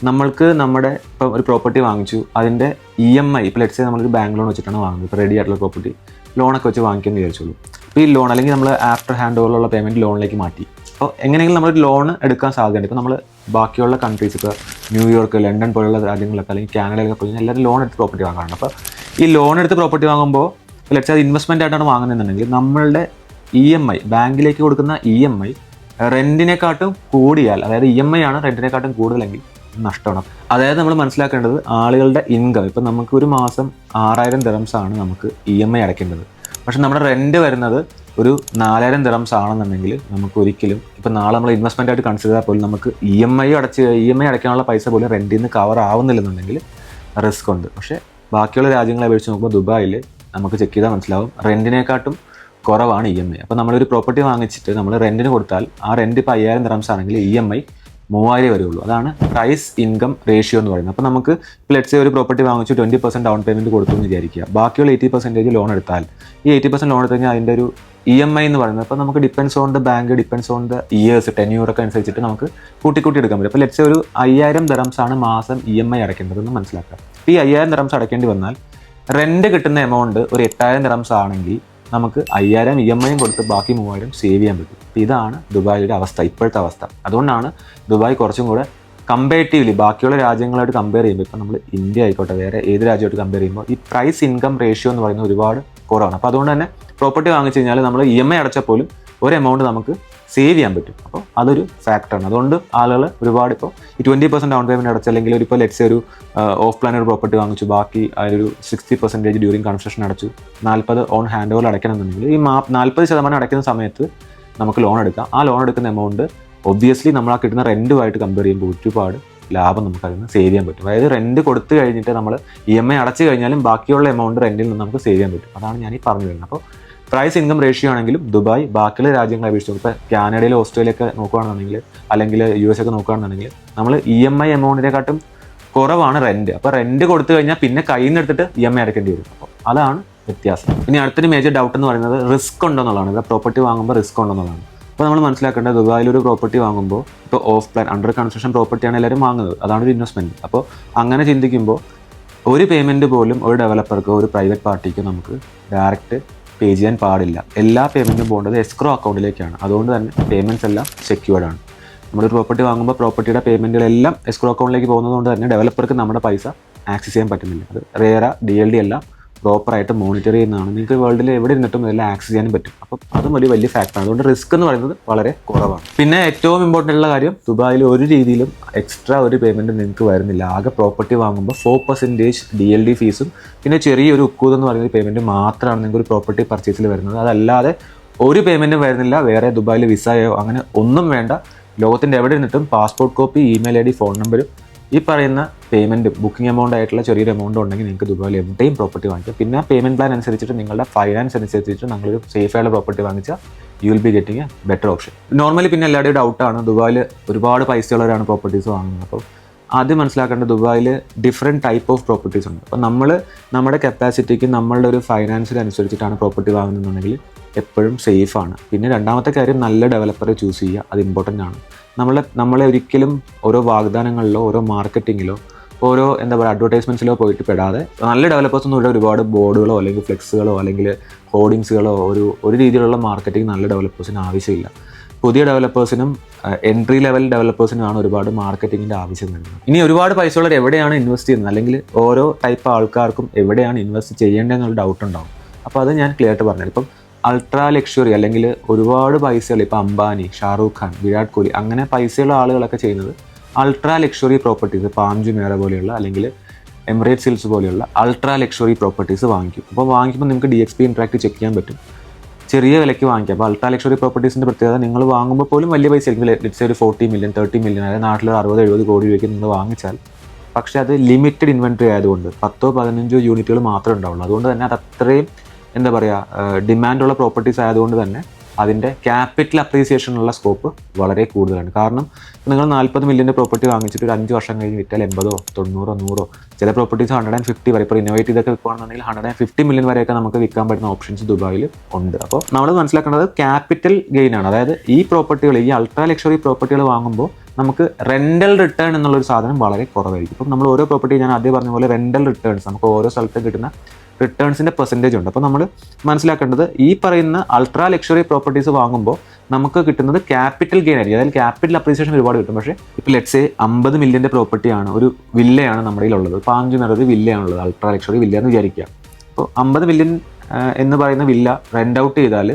നമ്മൾക്ക് നമ്മുടെ ഇപ്പോൾ ഒരു പ്രോപ്പർട്ടി വാങ്ങിച്ചു, അതിൻ്റെ EMI ഇപ്പോൾ ലെറ്റ്സ് സേ നമ്മളൊരു ബാങ്ക് ലോൺ വെച്ചിട്ടാണ് വാങ്ങുന്നത്. ഇപ്പോൾ റെഡി ആയിട്ടുള്ള പ്രോപ്പർട്ടി ലോണൊക്കെ വെച്ച് വാങ്ങിക്കാൻ വിചാരിച്ചോളൂ. അപ്പോൾ ഈ ലോൺ അല്ലെങ്കിൽ നമ്മൾ ആഫ്റ്റർ ഹാൻഡ് ഓവറിലുള്ള പേയ്മെൻറ്റ് ലോണിലേക്ക് മാറ്റി. അപ്പോൾ എങ്ങനെയെങ്കിലും നമ്മളൊരു ലോൺ എടുക്കാൻ സാധ്യതയുണ്ട്. ഇപ്പോൾ നമ്മൾ ബാക്കിയുള്ള കൺട്രീസ്, ഇപ്പോൾ ന്യൂയോർക്ക്, ലണ്ടൻ പോലുള്ള രാജ്യങ്ങളൊക്കെ അല്ലെങ്കിൽ കാനഡയിലൊക്കെ പോയി എല്ലാവരും ലോൺ എടുത്ത് പ്രോപ്പർട്ടി വാങ്ങാറുണ്ട്. അപ്പോൾ ഈ ലോൺ എടുത്ത് പ്രോപ്പർട്ടി വാങ്ങുമ്പോൾ ലെറ്റ്സ് അത് ഇൻവെസ്റ്റ്മെൻ്റ് ആയിട്ടാണ് വാങ്ങുന്നതെന്നുണ്ടെങ്കിൽ നമ്മളുടെ EMI ബാങ്കിലേക്ക് കൊടുക്കുന്ന EMI റെൻറ്റിനെക്കാട്ടും കൂടിയാൽ, അതായത് EMI ആണ് റെൻറ്റിനെക്കാട്ടും കൂടുതലെങ്കിൽ നഷ്ടമാണ്. അതായത് നമ്മൾ മനസ്സിലാക്കേണ്ടത് ആളുകളുടെ ഇൻകം, ഇപ്പോൾ നമുക്ക് ഒരു മാസം 6,000 ദിറംസ് ആണ് നമുക്ക് EMI അടയ്ക്കേണ്ടത്. പക്ഷെ നമ്മുടെ റെൻറ്റ് വരുന്നത് ഒരു 4,000 ദിറംസ് ആണെന്നുണ്ടെങ്കിൽ നമുക്ക് ഒരിക്കലും ഇപ്പോൾ നാളെ നമ്മൾ ഇൻവെസ്റ്റ്മെൻ്റ് ആയിട്ട് കൺസിഡർ ചെയ്താൽ പോലും നമുക്ക് EMI അടയ്ക്കാനുള്ള പൈസ പോലും റെൻറ്റിൽ നിന്ന് കവർ ആവുന്നില്ലെന്നുണ്ടെങ്കിൽ റിസ്ക് ഉണ്ട്. പക്ഷേ ബാക്കിയുള്ള രാജ്യങ്ങളെ അപേക്ഷിച്ച് നോക്കുമ്പോൾ ദുബായിൽ നമുക്ക് ചെക്ക് ചെയ്താൽ മനസ്സിലാവും റെൻറ്റിനെക്കാട്ടും കുറവാണ് EMI. അപ്പോൾ നമ്മളൊരു പ്രോപ്പർട്ടി വാങ്ങിച്ചിട്ട് നമ്മൾ റെൻറ്റിന് കൊടുത്താൽ ആ റെൻറ്റ് ഇപ്പോൾ 5,000 ദിറംസ് ആണെങ്കിൽ EMI 3,000 വരുള്ളൂ. അതാണ് പ്രൈസ് ഇൻകം റേഷ്യോ എന്ന് പറയുന്നത്. അപ്പോൾ നമുക്ക് ലെറ്റ്സ് സേ ഒരു പ്രോപ്പർട്ടി വാങ്ങിച്ചു 20% ഡൗൺ പേയ്മെൻറ്റ് കൊടുത്തു എന്ന് വിചാരിക്കുക. ബാക്കിയുള്ള 80% ലോൺ എടുത്താൽ ഈ 80% ലോൺ എടുത്തു കഴിഞ്ഞാൽ അതിൻ്റെ ഒരു EMI എന്ന് പറയുന്നത് അപ്പോൾ നമുക്ക് depends on the bank, depends on the years, 10 ഒക്കെ അനുസരിച്ചിട്ട് നമുക്ക് കൂട്ടി എടുക്കാൻ പറ്റും. അപ്പോൾ ലെറ്റ്സ് സേ ഒരു 5,000 ദിറംസ് ആണ് മാസം EMI അടയ്ക്കേണ്ടതെന്ന് മനസ്സിലാക്കുക. ഈ 5,000 ദിറംസ് അടയ്ക്കേണ്ടി വന്നാൽ റെൻറ്റ് കിട്ടുന്ന എമൗണ്ട് ഒരു 8,000 ദിറംസ് ആണെങ്കിൽ നമുക്ക് 5,000 EMI കൊടുത്ത് ബാക്കി 3,000 സേവ് ചെയ്യാൻ പറ്റും. ഇതാണ് ദുബായിയുടെ അവസ്ഥ, ഇപ്പോഴത്തെ അവസ്ഥ. അതുകൊണ്ടാണ് ദുബായ് കുറച്ചും കൂടെ കമ്പാരിറ്റീവ്ലി ബാക്കിയുള്ള രാജ്യങ്ങളായിട്ട് കമ്പയർ ചെയ്യുമ്പോൾ, ഇപ്പോൾ നമ്മൾ ഇന്ത്യ ആയിക്കോട്ടെ വേറെ ഏത് രാജ്യമായിട്ട് കമ്പയർ ചെയ്യുമ്പോൾ ഈ പ്രൈസ് ഇൻകം റേഷ്യോ എന്ന് പറയുന്നത് ഒരുപാട് കുറവാണ്. അപ്പോൾ അതുകൊണ്ട് തന്നെ പ്രോപ്പർട്ടി വാങ്ങിച്ചു കഴിഞ്ഞാൽ നമ്മൾ EMI അടച്ചാൽ പോലും ഒരു എമൗണ്ട് നമുക്ക് സേവ് ചെയ്യാൻ പറ്റും. അപ്പോൾ അതൊരു ഫാക്ടറാണ്. അതുകൊണ്ട് ആളുകൾ ഒരുപാട് ഇപ്പോൾ ഈ 20% ഡൗൺ പേയ്മെൻറ്റ് അടച്ച്, അല്ലെങ്കിൽ ഇപ്പോൾ ലെറ്റ്സ് ഒരു ഓഫ് പ്ലാൻ ഒരു പ്രോപ്പർട്ടി വാങ്ങിച്ചു, ബാക്കി അതിലൊരു 60% ഡ്യൂറിങ് കൺസ്ട്രക്ഷൻ അടച്ചു, 40 ഓൺ ഹാൻഡ് ഓവർ അടയ്ക്കണമെന്നുണ്ടെങ്കിൽ ഈ 40% അടയ്ക്കുന്ന സമയത്ത് നമുക്ക് ലോൺ എടുക്കാം. ആ ലോൺ എടുക്കുന്ന എമൗണ്ട് ഒബ്വിയസ്ലി നമ്മൾ ആ കിട്ടുന്ന റെൻറ്റുമായിട്ട് കമ്പയർ ചെയ്യുമ്പോൾ ഒരുപാട് ലാഭം നമുക്ക് അതിൽ നിന്ന് സേവ് ചെയ്യാൻ പറ്റും. അതായത് റെൻറ്റ് കൊടുത്തു കഴിഞ്ഞിട്ട് നമ്മൾ EMI അടച്ചു കഴിഞ്ഞാലും ബാക്കിയുള്ള എമൗണ്ട് റെൻറ്റിൽ നിന്ന് നമുക്ക് സേവ് ചെയ്യാൻ പറ്റും. അതാണ് ഞാൻ ഈ പറഞ്ഞു വരുന്നത്. അപ്പോൾ പ്രൈസ് ഇൻകം റേഷ്യോ ആണെങ്കിലും ദുബായ് ബാക്കിയുള്ള രാജ്യങ്ങളെ അപേക്ഷിച്ചു, ഇപ്പോൾ കാനഡയിൽ ഓസ്ട്രേലിയ ഒക്കെ നോക്കുകയാണെന്നുണ്ടെങ്കിൽ, അല്ലെങ്കിൽ US ഒക്കെ നോക്കുകയാണെന്നുണ്ടെങ്കിൽ നമ്മൾ EMI എമൗണ്ടിനെക്കാട്ടും കുറവാണ് റെൻറ്റ്. അപ്പോൾ റെൻറ്റ് കൊടുത്തു കഴിഞ്ഞാൽ പിന്നെ കയ്യിൽ നിന്ന് എടുത്തിട്ട് EMI അടയ്ക്കേണ്ടി വരും. അപ്പോൾ അതാണ് വ്യത്യാസം. ഇനി അടുത്തൊരു മേജർ ഡൗട്ട് എന്ന് പറയുന്നത് റിസ്ക് ഉണ്ടോ എന്നുള്ളതാണ്. ഇപ്പോൾ പ്രോപ്പർട്ടി വാങ്ങുമ്പോൾ റിസ്ക് ഉണ്ടോ എന്നുള്ളതാണ്. അപ്പോൾ നമ്മൾ മനസ്സിലാക്കേണ്ടത് ദുബായിലൊരു പ്രോപ്പർട്ടി വാങ്ങുമ്പോൾ ഇപ്പോൾ ഓഫ് പ്ലാൻ അണ്ടർ കൺസ്ട്രക്ഷൻ പ്രോപ്പർട്ടിയാണ് എല്ലാവരും വാങ്ങുന്നത്. അതാണ് ഒരു ഇൻവെസ്റ്റ്മെൻറ്റ്. അപ്പോൾ അങ്ങനെ ചിന്തിക്കുമ്പോൾ ഒരു പേയ്മെൻറ്റ് പോലും ഒരു ഡെവലപ്പർക്കോ ഒരു പ്രൈവറ്റ് പാർട്ടിക്കോ നമുക്ക് ഡയറക്റ്റ് പേ ചെയ്യാൻ പാടില്ല. എല്ലാ പേയ്മെൻറ്റും പോകേണ്ടത് എസ്ക്രോ അക്കൗണ്ടിലേക്കാണ്. അതുകൊണ്ട് തന്നെ പേയ്മെൻറ്റ്സ് എല്ലാം സെക്യൂർഡ് ആണ്. നമ്മളൊരു പ്രോപ്പർട്ടി വാങ്ങുമ്പോൾ പ്രോപ്പർട്ടിയുടെ പേയ്മെൻറ്റുകളെല്ലാം എസ്ക്രോ അക്കൗണ്ടിലേക്ക് പോകുന്നതുകൊണ്ട് തന്നെ ഡെവലപ്പർക്ക് നമ്മുടെ പൈസ ആക്സസ് ചെയ്യാൻ പറ്റുന്നില്ല. അത് റേറ DLD എല്ലാം പ്രോപ്പറായിട്ട് മോണിറ്റർ ചെയ്യുന്നതാണ്. നിങ്ങൾക്ക് വേൾഡിൽ എവിടെ ഇരുന്നിട്ടും ഇതെല്ലാം ആക്സസ് ചെയ്യാനും പറ്റും. അപ്പം അതും വലിയ ഫാക്ടറാണ്. അതുകൊണ്ട് റിസ്ക് എന്ന് പറയുന്നത് വളരെ കുറവാണ്. പിന്നെ ഏറ്റവും ഇമ്പോർട്ടൻ്റ് ഉള്ള കാര്യം, ദുബായിൽ ഒരു രീതിയിലും എക്സ്ട്രാ ഒരു പേയ്മെൻറ്റ് നിങ്ങൾക്ക് വരുന്നില്ല. ആകെ പ്രോപ്പർട്ടി വാങ്ങുമ്പോൾ 4% DLD ഫീസും പിന്നെ ചെറിയൊരു ഉക്കൂദ് എന്ന് പറയുന്ന പേയ്മെൻറ്റ് മാത്രമാണ് നിങ്ങൾക്ക് ഒരു പ്രോപ്പർട്ടി പർച്ചേസിൽ വരുന്നത്. അതല്ലാതെ ഒരു പേയ്മെൻറ്റും വരുന്നില്ല. വേറെ ദുബായിൽ വിസയോ അങ്ങനെ ഒന്നും വേണ്ട. ലോകത്തിൻ്റെ എവിടെ ഇരുന്നിട്ടും passport copy, email ID, phone നമ്പരും ഈ പറയുന്ന പേയ്മെൻറ്റും ബുക്കിംഗ് എമൗണ്ട് ആയിട്ടുള്ള ചെറിയൊരു എമൗണ്ട് ഉണ്ടെങ്കിൽ നിങ്ങൾക്ക് ദുബായിൽ എവിടെയും പ്രോപ്പർട്ടി വാങ്ങിക്കാം. പിന്നെ പേയ്മെൻറ്റ് പ്ലാൻ അനുസരിച്ചിട്ട് നിങ്ങളുടെ ഫൈനാൻസ് അനുസരിച്ചിട്ട് നിങ്ങളൊരു സേഫ് ആയിട്ടുള്ള പ്രോപ്പർട്ടി വാങ്ങിച്ചാൽ you will be getting A better option. Normally പിന്നെ എല്ലാവരുടെയും ഡൗട്ടാണ് ദുബായിൽ ഒരുപാട് പൈസയുള്ളവരാണ് പ്രോപ്പർട്ടീസ് വാങ്ങുന്നത്. അപ്പോൾ ആദ്യം മനസ്സിലാക്കേണ്ടത് ദുബായിൽ ഡിഫറെൻറ്റ് ടൈപ്പ് ഓഫ് പ്രോപ്പർട്ടീസ് ഉണ്ട്. അപ്പോൾ നമ്മൾ നമ്മുടെ കപ്പാസിറ്റിക്ക് നമ്മളുടെ ഒരു ഫൈനാൻസിനനുസരിച്ചിട്ടാണ് പ്രോപ്പർട്ടി വാങ്ങുന്നതെന്നുണ്ടെങ്കിൽ എപ്പോഴും സേഫാണ്. പിന്നെ രണ്ടാമത്തെ കാര്യം, നല്ല ഡെവലപ്പറെ ചൂസ് ചെയ്യുക. അത് ഇമ്പോർട്ടൻ്റ് ആണ്. നമ്മളെ ഒരിക്കലും ഓരോ വാഗ്ദാനങ്ങളിലോ ഓരോ മാർക്കറ്റിങ്ങിലോ ഓരോ അഡ്വർടൈസ്മെൻറ്റ്സിലോ പോയിട്ട് പെടാതെ, നല്ല ഡെവലപ്പേഴ്സൊന്നും ഇവിടെ ഒരുപാട് ബോർഡുകളോ അല്ലെങ്കിൽ ഫ്ലെക്സുകളോ അല്ലെങ്കിൽ ഹോർഡിങ്സുകളോ ഒരു രീതിയിലുള്ള മാർക്കറ്റിംഗ് നല്ല ഡെവലപ്പേഴ്സിന് ആവശ്യമില്ല. പുതിയ ഡെവലപ്പേഴ്സിനും എൻട്രി ലെവൽ ഡെവലപ്പേഴ്സിനുമാണ് ഒരുപാട് മാർക്കറ്റിങ്ങിൻ്റെ ആവശ്യം വരുന്നത്. ഇനി ഒരുപാട് പൈസയുള്ളവർ എവിടെയാണ് ഇൻവെസ്റ്റ് ചെയ്യുന്നത്, അല്ലെങ്കിൽ ഓരോ ടൈപ്പ് ആൾക്കാർക്കും എവിടെയാണ് ഇൻവെസ്റ്റ് ചെയ്യേണ്ടതെന്നുള്ള ഡൗട്ട് ഉണ്ടാവും. അപ്പോൾ അത് ഞാൻ ക്ലിയർ ആയിട്ട് പറഞ്ഞത്. ഇപ്പം അൾട്രാ ലക്ഷറി അല്ലെങ്കിൽ ഒരുപാട് പൈസകൾ, ഇപ്പോൾ അംബാനി, ഷാറൂഖ് ഖാൻ, വിരാട് കോഹ്ലി അങ്ങനെ പൈസയുള്ള ആളുകളൊക്കെ ചെയ്യുന്നത് ultra luxury properties, palm Jumeirah പോലെയുള്ള അല്ലെങ്കിൽ എമിറേറ്റ്സ് ഹിൽസ് പോലെയുള്ള അൾട്രാ ലക്ഷറി പ്രോപ്പർട്ടീസ് വാങ്ങിക്കും. അപ്പോൾ വാങ്ങിക്കുമ്പോൾ നിങ്ങൾക്ക് DXP ഇൻട്രാക്ട് ചെക്ക് ചെയ്യാൻ പറ്റും. ചെറിയ വിലയ്ക്ക് വാങ്ങിക്കാം. അപ്പോൾ അൾട്രാ ലക്ഷറി പ്രോപ്പർട്ടീസിൻ്റെ പ്രത്യേകത, നിങ്ങൾ വാങ്ങുമ്പോൾ പോലും വലിയ പൈസ ആയിരിക്കും. ലെറ്റ്സ് ഒരു 40 million 30 million, അതായത് നാട്ടിൽ 60-70 കോടി രൂപയ്ക്ക് നിങ്ങൾ വാങ്ങിച്ചാൽ, പക്ഷേ അത് ലിമിറ്റഡ് ഇൻവെൻട്രി ആയതുകൊണ്ട് 10-15 യൂണിറ്റുകൾ മാത്രമേ ഉണ്ടാവുള്ളൂ. അതുകൊണ്ട് തന്നെ അത് അത്രയും ഡിമാൻഡുള്ള പ്രോപ്പർട്ടീസ് ആയതുകൊണ്ട് തന്നെ അതിൻ്റെ ക്യാപിറ്റൽ അപ്രീസിയേഷനുള്ള സ്കോപ്പ് വളരെ കൂടുതലാണ്. കാരണം നിങ്ങൾ 40 million പ്രോപ്പർട്ടി വാങ്ങിച്ചിട്ട് ഒരു 5 വർഷം കഴിഞ്ഞ് വിറ്റാൽ 80, 90, 100, ചില പ്രോപ്പർട്ടീസ് 150 വരെ, ഇപ്പോൾ ഇന്നോവേറ്റ് ചെയ്തൊക്കെ വിൽക്കുകയാണെന്നുണ്ടെങ്കിൽ 150 million വരെയൊക്കെ നമുക്ക് വിൽക്കാൻ പറ്റുന്ന ഓപ്ഷൻസ് ദുബായിൽ ഉണ്ട്. അപ്പോൾ നമ്മൾ മനസ്സിലാക്കേണ്ടത് ക്യാപിറ്റൽ ഗെയിൻ ആണ്. അതായത് ഈ പ്രോപ്പർട്ടികൾ, ഈ അൾട്രാ ലക്ഷറി പ്രോപ്പർട്ടികൾ വാങ്ങുമ്പോൾ നമുക്ക് റെൻ്റൽ റിട്ടേൺ എന്നുള്ളൊരു സാധനം വളരെ കുറവായിരിക്കും. ഇപ്പം നമ്മൾ ഓരോ പ്രോപ്പർട്ടി, ഞാൻ ആദ്യം പറഞ്ഞ പോലെ റെൻ്റൽ റിട്ടേൺസ്, നമുക്ക് ഓരോ സ്ഥലത്തും കിട്ടുന്ന റിട്ടേൺസിൻ്റെ പെർസെൻറ്റേജ് ഉണ്ട്. അപ്പോൾ നമ്മൾ മനസ്സിലാക്കേണ്ടത് ഈ പറയുന്ന അൾട്രാ ലക്ഷറി പ്രോപ്പർട്ടീസ് വാങ്ങുമ്പോൾ നമുക്ക് കിട്ടുന്നത് ക്യാപിറ്റൽ ഗെയിൻ ആയിരിക്കും. അതായത് ക്യാപിറ്റൽ അപ്രീസിയേഷൻ ഒരുപാട് കിട്ടും. പക്ഷേ ഇപ്പോൾ ലെറ്റ്സ് 50 million പ്രോപ്പർട്ടിയാണ്, ഒരു വില്ലയാണ് നമ്മുടെ കയ്യിലുള്ളത്. പാം ജുമേറ വില്ലയാണുള്ളത്, അൾട്രാ ലക്ഷറി വില്ല എന്ന് വിചാരിക്കുക. അപ്പോൾ 50 million എന്ന് പറയുന്ന വില്ല റെൻ്റ് ഔട്ട് ചെയ്താൽ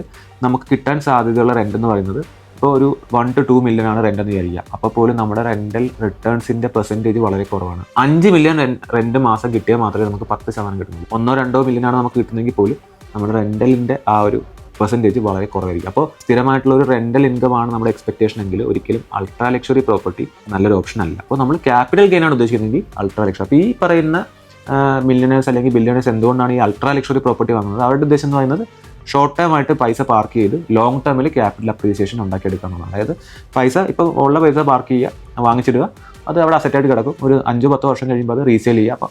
നമുക്ക് കിട്ടാൻ സാധ്യതയുള്ള റെൻ്റ് എന്ന് പറയുന്നത് ഇപ്പോൾ ഒരു 1 to 2 million ആണ് റെൻ്റ് എന്ന് വിചാരിക്കുക. അപ്പോൾ പോലും നമ്മുടെ റെൻ്റൽ റിട്ടേൺസിൻ്റെ പെർസെൻറ്റേജ് വളരെ കുറവാണ്. 5 million റെൻ്റ് മാസം കിട്ടിയാൽ മാത്രമേ നമുക്ക് 10% കിട്ടുന്നുള്ളൂ. 1-2 million ആണ് നമുക്ക് കിട്ടുന്നെങ്കിൽ പോലും നമ്മുടെ റെൻ്റലിൻ്റെ ആ ഒരു പെർസെൻറ്റേജ് വളരെ കുറവായിരിക്കും. അപ്പോൾ സ്ഥിരമായിട്ടുള്ള ഒരു റെൻ്റൽ ഇൻകം ആണ് നമ്മുടെ എക്സ്പെക്ടേഷൻ എങ്കിൽ ഒരിക്കലും അൾട്രാ ലക്ഷറി പ്രോപ്പർട്ടി നല്ലൊരു ഓപ്ഷൻ അല്ല. അപ്പോൾ നമ്മൾ ക്യാപിറ്റൽ ഗെയിൻ ആണ് ഉദ്ദേശിക്കുന്നതെങ്കിൽ അൾട്രാ ലക്ഷറി. അപ്പോൾ ഈ പറയുന്ന മില്യണേഴ്സ് അല്ലെങ്കിൽ ബില്യണേഴ്സ് എന്തുകൊണ്ടാണ് ഈ അൾട്രാ ലക്ഷറി പ്രോപ്പർട്ടി വാങ്ങുന്നത്? അവരുടെ ഉദ്ദേശം എന്ന് പറയുന്നത് ഷോർട്ട് ടൈം ആയിട്ട് പൈസ പാർക്ക് ചെയ്ത് ലോങ് ടേമിൽ ക്യാപിറ്റൽ അപ്രീസിയേഷൻ ഉണ്ടാക്കിയെടുക്കുക എന്നുള്ളതാണ്. അതായത് പൈസ ഇപ്പോൾ ഉള്ള പൈസ പാർക്ക് ചെയ്യുക, വാങ്ങിച്ചിടുക, അത് അവിടെ അസറ്റായിട്ട് കിടക്കും. ഒരു 5-10 വർഷം കഴിയുമ്പോൾ അത് റീസെയിൽ ചെയ്യുക. അപ്പോൾ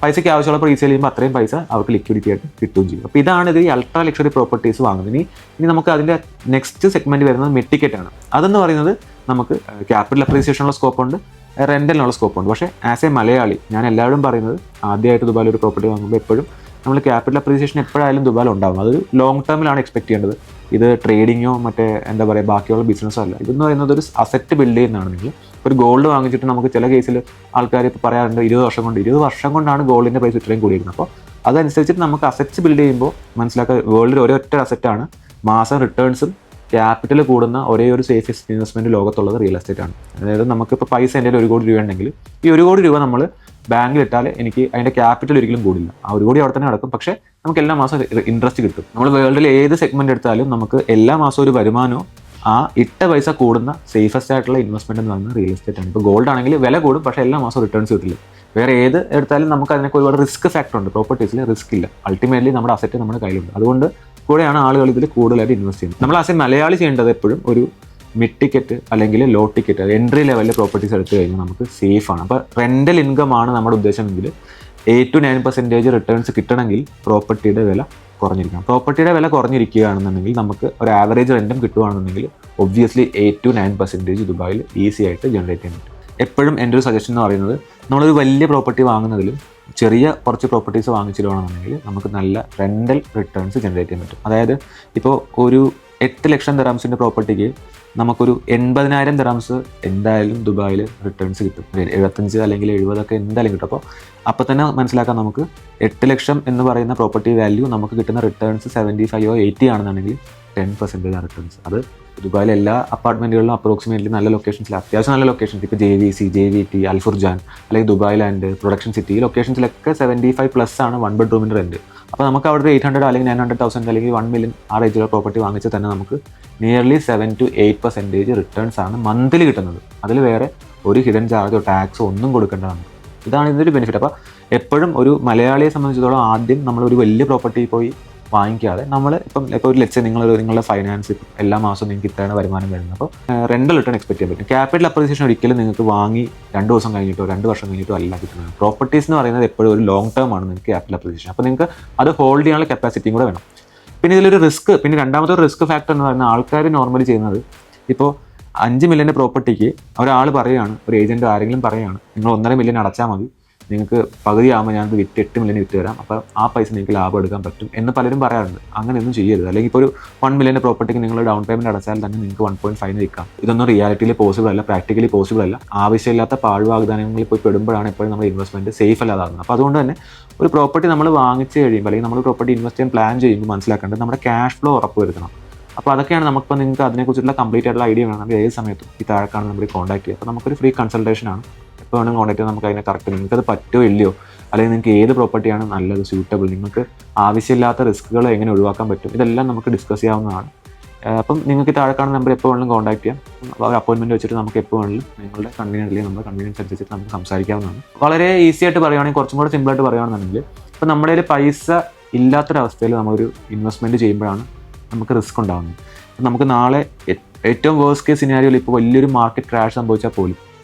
പൈസയ്ക്ക് ആവശ്യമുള്ളപ്പോൾ റീസെയിൽ ചെയ്യുമ്പോൾ അത്രയും പൈസ അവർക്ക് ലിക്വിഡിറ്റി ആയിട്ട് കിട്ടുകയും ചെയ്യും. അപ്പോൾ ഇതാണ് ഇത് ഈ അൾട്രാ ലക്ഷറി പ്രോപ്പർട്ടീസ് വാങ്ങുന്നത്. ഇനി നമുക്ക് അതിൻ്റെ നെക്സ്റ്റ് സെഗ്മെൻറ്റ് വരുന്നത് മെറ്റിക്കറ്റ് ആണ്. അതെന്ന് പറയുന്നത് നമുക്ക് ക്യാപിറ്റൽ അപ്രീസിയേഷനുള്ള സ്കോപ്പുണ്ട്, റെൻ്റലിനുള്ള സ്കോപ്പുണ്ട്. പക്ഷേ ആസ് എ മലയാളി ഞാൻ എല്ലാവരും പറയുന്നത്, ആദ്യമായിട്ട് ദുബായിൽ ഒരു പ്രോപ്പർട്ടി വാങ്ങുമ്പോൾ എപ്പോഴും നമ്മൾ ക്യാപിറ്റൽ അപ്രീസിയേഷൻ എപ്പോഴായാലും ദുബായിൽ ഉണ്ടാകും. അതൊരു ലോങ് ടേമിലാണ് എക്സ്പെക്ട് ചെയ്യേണ്ടത്. ഇത് ട്രേഡിങ്ങോ മറ്റേ ബാക്കിയുള്ള ബിസിനസ്സോ അല്ല. ഇതെന്ന് പറയുന്നത് ഒരു അസറ്റ് ബിൽഡ് ചെയ്യുന്നതാണ്. നിങ്ങൾ ഒരു ഗോൾഡ് വാങ്ങിച്ചിട്ട് നമുക്ക് ചില കേസിൽ ആൾക്കാർ ഇപ്പോൾ പറയാറുണ്ട് 20 വർഷം കൊണ്ടാണ് ഗോൾഡിൻ്റെ പ്രൈസ് ഇത്രയും കൂടിയിരിക്കുന്നത്. അപ്പോൾ അതനുസരിച്ചിട്ട് നമുക്ക് അസറ്റ്സ് ബിൽഡ് ചെയ്യുമ്പോൾ മനസ്സിലാക്കുക, വേൾഡിൽ ഒരൊറ്റ അസറ്റാണ് മാസം റിട്ടേൺസും ക്യാപിറ്റൽ കൂടുന്ന ഒരേ ഒരു സേഫസ്റ്റ് ഇൻവെസ്റ്റ്മെൻറ്റ് ലോകത്തുള്ളത് റിയൽ എസ്റ്റേറ്റ് ആണ്. അതായത് നമുക്കിപ്പോൾ പൈസ എൻ്റെ 1 കോടി രൂപ ഉണ്ടെങ്കിൽ ഈ 1 കോടി രൂപ നമ്മൾ ബാങ്കിലിട്ടാൽ എനിക്ക് അതിൻ്റെ ക്യാപിറ്റൽ ഒരിക്കലും കൂടില്ല. ആ 1 കോടി അവിടെ തന്നെ നടക്കും. പക്ഷേ നമുക്ക് എല്ലാ മാസം ഇൻട്രസ്റ്റ് കിട്ടും. നമ്മൾ വേൾഡിൽ ഏത് സെഗ്മെൻറ്റ് എടുത്താലും നമുക്ക് എല്ലാ മാസവും ഒരു വരുമാനവും ആ ഇട്ട പൈസ കൂടുന്ന സേഫസ്റ്റ് ആയിട്ടുള്ള ഇൻവെസ്റ്റ്മെൻറ്റ് എന്ന് പറയുന്നത് റിയൽ എസ്റ്റേറ്റ് ആണ്. ഇപ്പോൾ ഗോൾഡ് ആണെങ്കിൽ വില കൂടും, പക്ഷേ എല്ലാ മാസവും റിട്ടേൺസ് കിട്ടില്ല. വേറെ ഏത് എടുത്താലും നമുക്ക് അതിനൊക്കെ ഒരുപാട് റിസ്ക് ഫാക്ടർ ഉണ്ട്. പ്രോപ്പർട്ടീസിൽ റിസ്ക് ഇല്ല. അൾട്ടിമേറ്റ്ലി നമ്മുടെ അസറ്റ് നമ്മുടെ കയ്യിലുണ്ട്. അതുകൊണ്ട് കൂടെയാണ് ആളുകൾ ഇതിൽ കൂടുതലായിട്ട് ഇൻവെസ്റ്റ് ചെയ്യുന്നത്. നമ്മൾ ആസ് എ മലയാളി ചെയ്യേണ്ടത് എപ്പോഴും ഒരു മിഡ് ടിക്കറ്റ് അല്ലെങ്കിൽ ലോ ടിക്കറ്റ് എൻട്രി ലെവലിൽ പ്രോപ്പർട്ടീസ് എടുത്തു കഴിഞ്ഞാൽ നമുക്ക് സേഫ് ആണ്. അപ്പോൾ റെൻ്റൽ ഇൻകം ആണ് നമ്മുടെ ഉദ്ദേശമെങ്കിൽ 8 to 9% റിട്ടേൺസ് കിട്ടണമെങ്കിൽ പ്രോപ്പർട്ടിയുടെ വില കുറഞ്ഞിരിക്കണം. പ്രോപ്പർട്ടിയുടെ വില കുറഞ്ഞിരിക്കുകയാണെന്നുണ്ടെങ്കിൽ നമുക്ക് ഒരു ആവറേജ് റെൻറ്റും കിട്ടുകയാണെന്നുണ്ടെങ്കിൽ ഒബ്വിയസ്ലി 8 to 9% ദുബായിൽ ഈസി ആയിട്ട് ജനറേറ്റ് ചെയ്യാൻ പറ്റും. എപ്പോഴും എൻ്റെ ഒരു സജഷൻ എന്ന് പറയുന്നത് നമ്മളൊരു വലിയ പ്രോപ്പർട്ടി വാങ്ങുന്നതിലും ചെറിയ കുറച്ച് പ്രോപ്പർട്ടീസ് വാങ്ങിച്ചിടുകയാണെന്നുണ്ടെങ്കിൽ നമുക്ക് നല്ല റെൻ്റൽ റിട്ടേൺസ് ജനറേറ്റ് ചെയ്യാൻ പറ്റും. അതായത് ഇപ്പോൾ ഒരു 8 ലക്ഷം ദിർഹംസിൻ്റെ പ്രോപ്പർട്ടിക്ക് നമുക്കൊരു 80,000 ദിർഹംസ് എന്തായാലും ദുബായിൽ റിട്ടേൺസ് കിട്ടും. 75 അല്ലെങ്കിൽ 70 എന്തായാലും കിട്ടും. അപ്പോൾ തന്നെ മനസ്സിലാക്കാം നമുക്ക് 8 ലക്ഷം എന്ന് പറയുന്ന പ്രോപ്പർട്ടി വാല്യൂ നമുക്ക് കിട്ടുന്ന റിട്ടേൺസ് 75 or 80 ആണെന്നുണ്ടെങ്കിൽ 10% റിട്ടേൺസ്. അത് ദുബായിലെ എല്ലാ അപ്പാർട്ട്മെൻറ്റുകളിലും അപ്രോക്സിമേറ്റ്ലി നല്ല ലൊക്കേഷൻസിൽ, അത്യാവശ്യം നല്ല ലൊക്കേഷൻസ്, ഇപ്പോൾ JVC, JVT, അൽഫുർജാൻ അല്ലെങ്കിൽ ദുബായ് ലാൻഡ്, പ്രൊഡക്ഷൻ സിറ്റി, ഈ ലൊക്കേഷൻസിലൊക്കെ 75+ ആണ് 1 bedroom റെൻറ്റ്. അപ്പോൾ നമുക്ക് അവിടെ ഒരു 800 അല്ലെങ്കിൽ 900,000 അല്ലെങ്കിൽ 1 million ആ റേഞ്ചിലുള്ള പ്രോപ്പർട്ടി വാങ്ങിച്ചാൽ തന്നെ നമുക്ക് നിയർലി 7 to 8% റിട്ടേൺസ് ആണ് മന്ത്ലി കിട്ടുന്നത്. അതിൽ വേറെ ഒരു ഹിഡൻ ചാർജോ ടാക്സോ ഒന്നും കൊടുക്കേണ്ടതാണ്. ഇതാണ് ഇതിൻ്റെ ബെനിഫിറ്റ്. അപ്പോൾ എപ്പോഴും ഒരു മലയാളിയെ സംബന്ധിച്ചിടത്തോളം ആദ്യം നമ്മളൊരു വലിയ പ്രോപ്പർട്ടി പോയി വാങ്ങിക്കാതെ നമ്മൾ ഇപ്പോൾ ഒരു ലക്ഷം നിങ്ങളുടെ ഫൈനാൻസ് എല്ലാ മാസവും നിങ്ങൾക്ക് ഇത്രയാണ് വരുമാനം വരുന്നത്. അപ്പോൾ റെൻ്റൽ റിട്ടേൺ എക്സ്പെക്ട് ചെയ്യാൻ പറ്റും. ക്യാപിറ്റൽ അപ്രീസിയേഷൻ ഒരിക്കലും നിങ്ങൾക്ക് വാങ്ങി 2 ദിവസം കഴിഞ്ഞിട്ടോ 2 വർഷം കഴിഞ്ഞിട്ടോ അല്ല കിട്ടുന്നത്. പ്രോപ്പർട്ടീസ് എന്ന് പറയുന്നത് എപ്പോഴും ഒരു ലോങ് ടേം ആണ് നിങ്ങൾക്ക് ക്യാപിറ്റൽ അപ്രീസിയേഷൻ. അപ്പോൾ നിങ്ങൾക്ക് അത് ഹോൾഡ് ചെയ്യാനുള്ള കപ്പാസിറ്റിയും കൂടെ വേണം. പിന്നെ ഇതിലൊരു റിസ്ക്, പിന്നെ രണ്ടാമത്തെ ഒരു റിസ്ക് ഫാക്ടർ എന്ന് പറയുന്നത് ആൾക്കാർ നോർമലി ചെയ്യുന്നത്, ഇപ്പോൾ 5 million പ്രോപ്പർട്ടിക്ക് ഒരാൾ പറയുകയാണ്, ഒരു ഏജൻറ്റ് ആരെങ്കിലും പറയുകയാണ് നിങ്ങൾ 1.5 million അടച്ചാൽ മതി, നിങ്ങൾക്ക് പകുതിയാകുമ്പോൾ ഞാനത് വിറ്റ് 8 million വിറ്റ് തരാം, അപ്പോൾ ആ പൈസ നിങ്ങൾക്ക് ലാഭം എടുക്കാൻ പറ്റും എന്ന് പലരും പറയാറുണ്ട്. അങ്ങനെയൊന്നും ചെയ്യരുത്. അല്ലെങ്കിൽ ഇപ്പോൾ ഒരു 1 million പ്രോപ്പർട്ടിക്ക് നിങ്ങൾ ഡൗൺ പേയ്മെൻറ്റ് അടച്ചാൽ തന്നെ നിങ്ങൾക്ക് 1.5 വിൽക്കാം. ഇതൊന്നും റിയാലിറ്റിയിൽ പോസിബിൾ അല്ല, പ്രാക്ടിക്കലി പോസിബിൾ അല്ല. ആവശ്യമില്ലാത്ത പാഴ്വാഗ്ദാനങ്ങളിൽ പോയി പെടുമ്പോഴാണ് എപ്പോഴും നമ്മുടെ ഇൻവെസ്റ്റ്മെൻറ്റ് സേഫ് അല്ലാതാകുന്നത്. അപ്പോൾ അതുകൊണ്ട് തന്നെ ഒരു പ്രോപ്പർട്ടി നമ്മൾ വാങ്ങിച്ച് കഴിയുമ്പോൾ അല്ലെങ്കിൽ നമ്മൾ പ്രോപ്പർട്ടി ഇൻവെസ്റ്റ് ചെയ്യാൻ പ്ലാൻ ചെയ്യുമ്പോൾ മനസ്സിലാക്കേണ്ടത് നമ്മുടെ ക്യാഷ് ഫ്ലോ ഉറപ്പ് വരുത്തണം. അപ്പോൾ അതൊക്കെയാണ് നമുക്കിപ്പോൾ നിങ്ങൾക്ക് അതിനെക്കുറിച്ചുള്ള കംപ്ലീറ്റ് ആയിട്ടുള്ള ഐഡിയ വേണമെങ്കിൽ ഏത് സമയത്തും ഈ താഴെക്കാണ് നമ്മൾ കോൺടാക്ട് ചെയ്യുക. അപ്പോൾ നമുക്കൊരു ഫ്രീ കൺസൾട്ടേഷനാണ്. എപ്പോൾ വേണമെങ്കിൽ കോൺടാക്ട് ചെയ്താൽ നമുക്ക് അതിനെ കറക്റ്റ് നിങ്ങൾക്കത് പറ്റുമോ ഇല്ലയോ, അല്ലെങ്കിൽ നിങ്ങൾക്ക് ഏത് പ്രോപ്പർട്ടിയാണ് നല്ലത്, സ്യൂട്ടബിൾ, നിങ്ങൾക്ക് ആവശ്യമില്ലാത്ത റിസ്ക്കുകൾ എങ്ങനെ ഒഴിവാക്കാൻ പറ്റും, ഇതെല്ലാം നമുക്ക് ഡിസ്കസ് ചെയ്യാവുന്നതാണ്. അപ്പം നിങ്ങൾക്ക് താഴെ കാണുന്ന നമ്പർ എപ്പോൾ വേണമെങ്കിലും കോൺടാക്ട് ചെയ്യാം. ഒരു അപ്പോയിൻമെൻറ്റ് വെച്ചിട്ട് നമുക്ക് എപ്പോൾ വേണമെങ്കിലും നിങ്ങളുടെ കൺവീനിയൻ്റ് നമ്മുടെ കൺവീനിയൻസ് അനുസരിച്ചിട്ട് നമുക്ക് സംസാരിക്കാവുന്നതാണ്. വളരെ ഈസി ആയിട്ട് പറയുകയാണെങ്കിൽ, കുറച്ചും കൂടെ സിമ്പിളായിട്ട് പറയുകയാണെന്നുണ്ടെങ്കിൽ, ഇപ്പോൾ നമ്മുടെ കയ്യിൽ പൈസ ഇല്ലാത്തൊരവസ്ഥയിൽ നമ്മളൊരു ഇൻവെസ്റ്റ്മെൻറ്റ് ചെയ്യുമ്പോഴാണ് നമുക്ക് റിസ്ക് ഉണ്ടാകുന്നത്. നമുക്ക് നാളെ ഏറ്റവും വേഴ്സ്റ്റ് കേസ് സിനാരിയോയിൽ ഇപ്പോൾ വലിയൊരു മാർക്കറ്റ് ക്രാഷ് സംഭവിച്ചാൽ പോലും,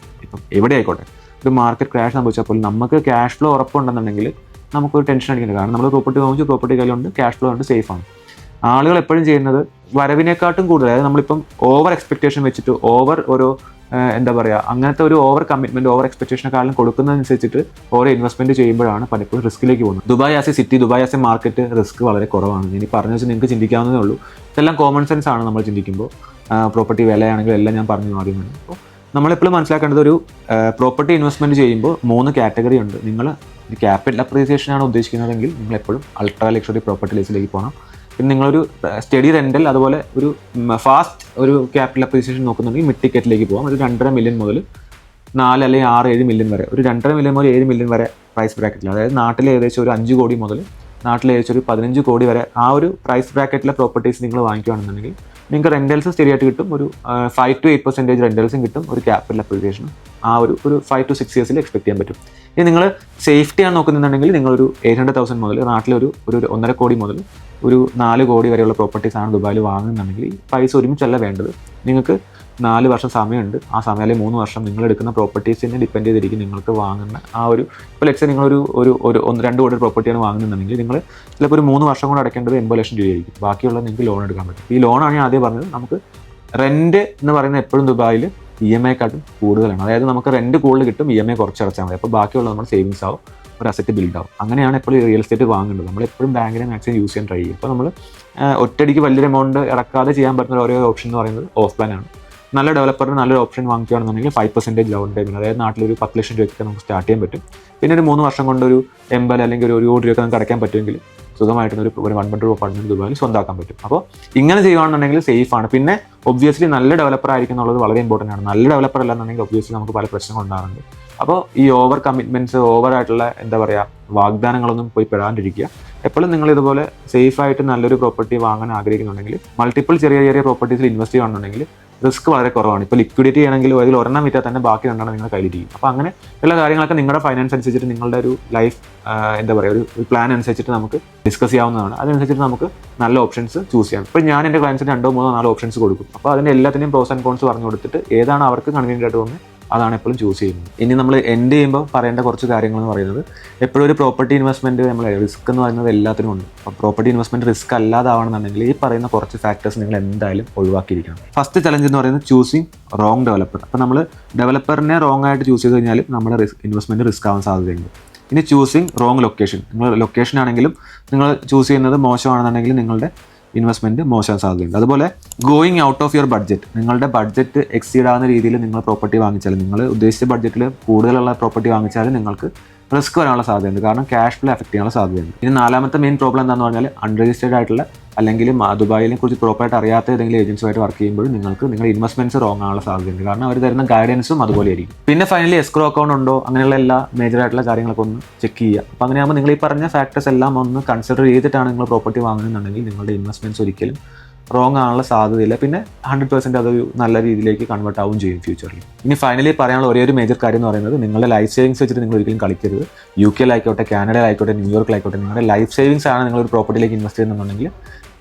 ഇപ്പം എവിടെ ആയിക്കോട്ടെ, ഒരു മാർക്കറ്റ് ക്രാഷ് സംഭവിച്ചാൽ പോലും നമുക്ക് ക്യാഷ് ഫ്ലോ ഉറപ്പുണ്ടെന്നുണ്ടെങ്കിൽ നമുക്കൊരു ടെൻഷൻ അടിക്കേണ്ട. കാരണം നമ്മൾ പ്രോപ്പർട്ടി വാങ്ങിച്ചു, പ്രോപ്പർട്ടി കയ്യിലുണ്ട്, ക്യാഷ് ഫ്ലോ ഉണ്ട്, സേഫാണ്. ആളുകൾ എപ്പോഴും ചെയ്യുന്നത് വരവിനെക്കാട്ടും കൂടുതൽ, അതായത് നമ്മളിപ്പം ഓവർ എക്സ്പെക്റ്റേഷൻ വെച്ചിട്ട് എന്താ പറയുക, അങ്ങനത്തെ ഒരു ഓവർ കമ്മിറ്റ്മെൻറ്റ്, ഓവർ എക്സ്പെക്റ്റേഷനെക്കാളും കൊടുക്കുന്നതനുസരിച്ചിട്ട് ഓരോ ഇൻവെസ്റ്റ്മെൻറ്റ് ചെയ്യുമ്പോഴാണ് പലപ്പോഴും റിസ്ക്കിലേക്ക് പോകുന്നത്. Dubai as A city, Dubai as A market risk വളരെ കുറവാണ്. ഇനി പറഞ്ഞു വെച്ചാൽ നിങ്ങൾക്ക് ചിന്തിക്കാവുന്നതേ ഉള്ളൂ. ഇതെല്ലാം കോമൺ സെൻസ് ആണ് നമ്മൾ ചിന്തിക്കുമ്പോൾ. പ്രോപ്പർട്ടി വിലയാണെങ്കിലും എല്ലാം ഞാൻ പറഞ്ഞു ആദ്യം. അപ്പോൾ നമ്മളെപ്പോഴും മനസ്സിലാക്കേണ്ടത്, ഒരു പ്രോപ്പർട്ടി ഇൻവെസ്റ്റ്മെൻറ്റ് ചെയ്യുമ്പോൾ 3 കാറ്റഗറി ഉണ്ട്. നിങ്ങൾ ക്യാപിറ്റൽ അപ്രീസിയേഷൻ ആണ് ഉദ്ദേശിക്കുന്നതെങ്കിൽ നിങ്ങൾ എപ്പോഴും അൾട്രാ ലക്ഷറി പ്രോപ്പർട്ടി ലീസിലേക്ക് പോകണം. പിന്നെ നിങ്ങളൊരു സ്റ്റഡി റെൻ്റൽ, അതുപോലെ ഒരു ഫാസ്റ്റ് ഒരു ക്യാപിറ്റൽ അപ്രീസിയേഷൻ നോക്കുന്നുണ്ടെങ്കിൽ മിഡ് ടിക്കറ്റിലേക്ക് പോകാം. ഒരു 2.5 million മുതൽ 4 അല്ലെങ്കിൽ 6-7 million വരെ, ഒരു 2.5 million മുതൽ 7 million വരെ പ്രൈസ് ബ്രാക്കറ്റിൽ, അതായത് നാട്ടിൽ ഏകദേശം ഒരു 5 കോടി മുതൽ നാട്ടിൽ ഏകദേശം ഒരു 15 കോടി വരെ ആ ഒരു പ്രൈസ് ബ്രാക്കറ്റിലെ പ്രോപ്പർട്ടീസ് നിങ്ങൾ വാങ്ങിക്കുകയാണെന്നുണ്ടെങ്കിൽ നിങ്ങൾക്ക് റെൻ്റൽസ് ശരിയായിട്ട് കിട്ടും. ഒരു 5 to 8% റെൻ്റൽസും കിട്ടും. ഒരു ക്യാപിറ്റൽ അപ്രീസിയേഷനും ആ ഒരു 5 to 6 years എക്സ്പെക്ട് ചെയ്യാൻ പറ്റും. ഇനി നിങ്ങൾ സേഫ്റ്റി ആണ് നോക്കുന്നുണ്ടെങ്കിൽ നിങ്ങളൊരു 800,000 മുതൽ നാട്ടിലൊരു 1.5 കോടി മുതൽ ഒരു 4 കോടി വരെയുള്ള പ്രോപ്പർട്ടീസാണ് ദുബായിൽ വാങ്ങുന്നുണ്ടെങ്കിൽ ഈ പൈസ ഒരുമിച്ചല്ല വേണ്ടത്. നിങ്ങൾക്ക് 4 വർഷം സമയമുണ്ട്. ആ സമയം അല്ലെങ്കിൽ 3 വർഷം നിങ്ങളെടുക്കുന്ന പ്രോപ്പർട്ടീസിനെ ഡിപ്പെൻഡ് ചെയ്തിരിക്കും നിങ്ങൾക്ക് വാങ്ങുന്ന ആ ഒരു. ഇപ്പോൾ ലെറ്റ്സ് നിങ്ങളൊരു 1-2 കോടി പ്രോപ്പർട്ടിയാണ് വാങ്ങുന്നുണ്ടെങ്കിൽ നിങ്ങൾ ചിലപ്പോൾ ഒരു 3 വർഷം കൂടെ അടയ്ക്കേണ്ടത് 80 ലക്ഷം രൂപയായിരിക്കും. ബാക്കിയുള്ളത് നിങ്ങൾക്ക് ലോൺ എടുക്കാൻ പറ്റും. ഈ ലോണാണ് ഞാൻ ആദ്യം പറഞ്ഞത്. നമുക്ക് റെൻറ്റ് എന്ന് പറയുന്നത് എപ്പോഴും ദുബായിൽ EMI കാട്ടും കൂടുതലാണ്. അതായത് നമുക്ക് റെൻറ്റ് കൂടുതൽ കിട്ടും, EMI കുറച്ച് അടച്ചാൽ മതി. അപ്പോൾ ബാക്കിയുള്ളത് നമ്മുടെ സേവിങ്സ് ആവും, ഒരു അസറ്റ് ബിൽഡ് ആവും. അങ്ങനെയാണ് എപ്പോഴും റിയൽ എസ്റ്റേറ്റ് വാങ്ങേണ്ടത്. നമ്മളെപ്പോഴും ബാങ്കിനെ മാക്സിമം യൂസ് ചെയ്യാൻ ട്രൈ ചെയ്യും. അപ്പോൾ നമ്മൾ ഒറ്റയടിക്ക് വലിയൊരു എമൗണ്ട് ഇറക്കാതെ ചെയ്യാൻ പറ്റുന്ന ഓരോ ഓപ്ഷൻ എന്ന് പറയുന്നത് ഓഫ് പ്ലാൻ ആണ്. നല്ല ഡെവലപ്പറിന് നല്ലൊരു ഓപ്ഷൻ വാങ്ങിക്കുകയാണെന്നുണ്ടെങ്കിൽ 5% ഡൗൺ പേയ്മെൻറ്റ്, അതായത് നാട്ടിലൊരു 10 ലക്ഷം രൂപയ്ക്ക് നമുക്ക് സ്റ്റാർട്ട് ചെയ്യാൻ പറ്റും. പിന്നെ ഒരു 3 വർഷം കൊണ്ട് ഒരു 80 അല്ലെങ്കിൽ ഒരു 1 കോടി രൂപ നമുക്ക് അടയ്ക്കാൻ പറ്റുമെങ്കിൽ സുഖമായിട്ട് ഒരു 1 bedroom അപ്പാർട്ട്മെന്റ് ദുബായിൽ സ്വന്തമാക്കാൻ പറ്റും. അപ്പോൾ ഇങ്ങനെ ചെയ്യുകയാണെന്നുണ്ടെങ്കിൽ സേഫ് ആണ്. പിന്നെ ഒബ്വിയസ്ലി നല്ല ഡെവലപ്പർ ആയിരിക്കും എന്നുള്ളത് വളരെ ഇമ്പോർട്ടൻ്റ് ആണ്. നല്ല ഡെവലപ്പർ അല്ലെന്നുണ്ടെങ്കിൽ ഒബ്വിയസ്ലി നമുക്ക് പല പ്രശ്നങ്ങൾ ഉണ്ടാകുന്നുണ്ട്. അപ്പോൾ ഈ ഓവർ കമ്മിറ്റ്മെന്റ്സ്, ഓവർ ആയിട്ടുള്ള എന്താ പറയുക വാഗ്ദാനങ്ങളൊന്നും പോയി പെടാണ്ടിരിക്കുക. എപ്പോഴും നിങ്ങൾ ഇതുപോലെ സേഫ് ആയിട്ട് നല്ലൊരു പ്രോപ്പർട്ടി വാങ്ങാൻ ആഗ്രഹിക്കുന്നുണ്ടെങ്കിൽ മൾട്ടിപ്പിൾ ചെറിയ ചെറിയ പ്രോപ്പർട്ടീസിൽ ഇൻവെസ്റ്റ് ചെയ്യുകയാണെന്നുണ്ടെങ്കിൽ റിസ്ക് വളരെ കുറവാണ്. ഇപ്പോൾ ലിക്വിഡിറ്റി ചെയ്യണമെങ്കിൽ അതിൽ ഒരെണ്ണം വിറ്റാൽ തന്നെ ബാക്കി രണ്ടെണ്ണം നിങ്ങളുടെ കയ്യിലിരിക്കും. അപ്പോൾ അങ്ങനെ ഉള്ള കാര്യങ്ങളൊക്കെ നിങ്ങളുടെ ഫൈനാൻസ് അനുസരിച്ചിട്ട് നിങ്ങളുടെ ഒരു ലൈഫ് എന്താ പറയുക ഒരു പ്ലാൻ അനുസരിച്ചിട്ട് നമുക്ക് ഡിസ്കസ് ചെയ്യാവുന്നതാണ്. അതനുസരിച്ചിട്ട് നമുക്ക് നല്ല ഓപ്ഷൻസ് ചൂസ് ചെയ്യാം. ഇപ്പോൾ ഞാൻ എൻ്റെ ക്ലയൻസിന് 2, 3, 4 ഓപ്ഷൻസ് കൊടുക്കും. അപ്പോൾ അതിൻ്റെ എല്ലാത്തിൻ്റെയും പ്രോസ് ആൻഡ് കോൺസ് പറഞ്ഞു കൊടുത്തിട്ട് ഏതാണ് അവർക്ക് കൺവീനിയൻ്റ് ആയിട്ട് തോന്നുന്നത് അതാണ് എപ്പോഴും ചൂസ് ചെയ്യുന്നത്. ഇനി നമ്മൾ എൻഡ് ചെയ്യുമ്പോൾ പറയേണ്ട കുറച്ച് കാര്യങ്ങൾ എന്ന് പറയുന്നത്, എപ്പോഴും ഒരു പ്രോപ്പർട്ടി ഇൻവെസ്റ്റ്മെൻറ്റ് നമ്മൾ റിസ്ക് എന്ന് പറയുന്നത് എല്ലാത്തിനും ഉണ്ട്. അപ്പോൾ പ്രോപ്പർട്ടി ഇൻവെസ്റ്റ്മെൻറ്റ് റിസ്ക് അല്ലാതാവണമെന്നുണ്ടെങ്കിൽ ഈ പറയുന്ന കുറച്ച് ഫാക്ടേഴ്സ് നിങ്ങൾ എന്തായാലും ഒഴിവാക്കിയിരിക്കണം. ഫസ്റ്റ് ചലഞ്ച് എന്ന് പറയുന്നത് ചൂസിങ് റോങ് ഡെവലപ്പർ. അപ്പോൾ നമ്മൾ ഡെവലപ്പറിനെ റോങ് ആയിട്ട് ചൂസ് ചെയ്ത് കഴിഞ്ഞാൽ നമ്മുടെ ഇൻവെസ്റ്റ്മെൻറ്റ് റിസ്ക് ആവാൻ സാധ്യതയുണ്ട്. ഇനി ചൂസിങ് റോങ് ലൊക്കേഷൻ. നിങ്ങൾ ലൊക്കേഷൻ ആണെങ്കിലും നിങ്ങൾ ചൂസ് ചെയ്യുന്നത് മോശമാണെന്നുണ്ടെങ്കിൽ നിങ്ങളുടെ ഇൻവെസ്റ്റ്മെൻറ്റ് മോശം സാധ്യതയുണ്ട്. അതുപോലെ going out of your budget. നിങ്ങളുടെ ബഡ്ജറ്റ് എക്സീഡ് ആവുന്ന രീതിയിൽ നിങ്ങൾ പ്രോപ്പർട്ടി വാങ്ങിച്ചാൽ, നിങ്ങൾ ഉദ്ദേശിച്ച ബഡ്ജറ്റിൽ കൂടുതലുള്ള പ്രോപ്പർട്ടി വാങ്ങിച്ചാൽ നിങ്ങൾക്ക് റിസ്ക് വരാനുള്ള സാധ്യതയുണ്ട്. കാരണം ക്യാഷ് ഫ്ലോ എഫക്ട് ചെയ്യാനുള്ള സാധ്യതയുണ്ട്. ഇനി നാലാമത്തെ മെയിൻ പ്രോബ്ലം എന്താണെന്ന് പറഞ്ഞാൽ അൺരജിസ്റ്റേർഡ് ആയിട്ടുള്ള അല്ലെങ്കിൽ ദുബായിനെ കുറിച്ച് പ്രോപ്പറായിട്ട് അറിയാത്ത ഏതെങ്കിലും ഏജൻസുമായിട്ട് വർക്ക് ചെയ്യുമ്പോൾ നിങ്ങളുടെ ഇൻവെസ്റ്റ്മെന്റ്സ് റോങ് ആവാനുള്ള സാധ്യതയുണ്ട്. കാരണം അവർ തരുന്ന ഗൈഡൻസും അതുപോലെ ആയിരിക്കും. പിന്നെ ഫൈനലി എസ്ക്രോ അക്കൗണ്ട് ഉണ്ടോ അങ്ങനെയുള്ള എല്ലാ മേജർ ആയിട്ടുള്ള കാര്യങ്ങളൊക്കെ ഒന്ന് ചെക്ക് ചെയ്യുക. അപ്പോൾ അങ്ങനെയാകുമ്പോൾ നിങ്ങൾ ഈ പറഞ്ഞ ഫാക്ടേഴ്സ് എല്ലാം ഒന്ന് കൺസിഡർ ചെയ്തിട്ടാണ് നിങ്ങൾ പ്രോപ്പർട്ടി വാങ്ങുന്നുണ്ടെങ്കിൽ നിങ്ങളുടെ ഇൻവെസ്റ്റ്മെന്റ്സ് ഒരിക്കലും റോങ് ആകാനുള്ള സാധ്യതയില്ല. പിന്നെ 100% അതൊരു നല്ല രീതിയിലേക്ക് കൺവേർട്ട് ആവും ചെയ്യും ഫ്യൂച്ചറിൽ. ഇനി ഫൈനലി പറയാനുള്ള ഒരേ ഒരു മേജർ കാര്യം എന്ന് പറയുന്നത്, നിങ്ങളുടെ ലൈഫ് സേവിങ്സ് വെച്ചിട്ട് നിങ്ങൾ ഒരിക്കലും കളിക്കരുത്. UK-ലായിക്കോട്ടെ, കാനഡയിലായിക്കോട്ടെ, ന്യൂയോർക്കിലായിക്കോട്ടെ, നിങ്ങളുടെ ലൈഫ് സേവിങ്സ് ആണ് നിങ്ങളൊരു പ്രോപ്പർട്ടിയിലേക്ക് ഇൻവെസ്റ്റ് ചെയ്യുന്നുണ്ടെങ്കിൽ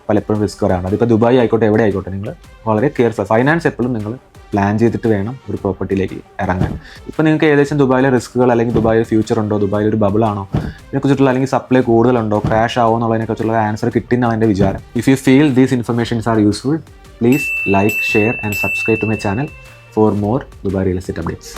പലപ്പോഴും റിസ്ക് വരാണ്. അതിപ്പോൾ ദുബായ് ആയിക്കോട്ടെ, എവിടെ ആയിക്കോട്ടെ, നിങ്ങൾ വളരെ കെയർഫുൾ. ഫൈനാൻസ് എപ്പോഴും നിങ്ങൾ പ്ലാൻ ചെയ്തിട്ട് വേണം ഒരു പ്രോപ്പർട്ടിയിലേക്ക് ഇറങ്ങാൻ. ഇപ്പോൾ നിങ്ങൾക്ക് ഏകദേശം ദുബായിലെ റിസ്ക്കുകൾ അല്ലെങ്കിൽ ദുബായിൽ ഫ്യൂച്ചർ ഉണ്ടോ, ദുബായിൽ ഒരു ബബിളാണോ, ഇതിനെക്കുറിച്ചിട്ടുള്ള അല്ലെങ്കിൽ സപ്ലൈ കൂടുതലുണ്ടോ, ക്രാഷ് ആവോ എന്നുള്ളതിനെക്കുറിച്ചുള്ള ആൻസർ കിട്ടുന്നതാണ് എൻ്റെ വിചാരം. If you feel these informations are useful, please like, share and subscribe to my channel for more Dubai real estate updates.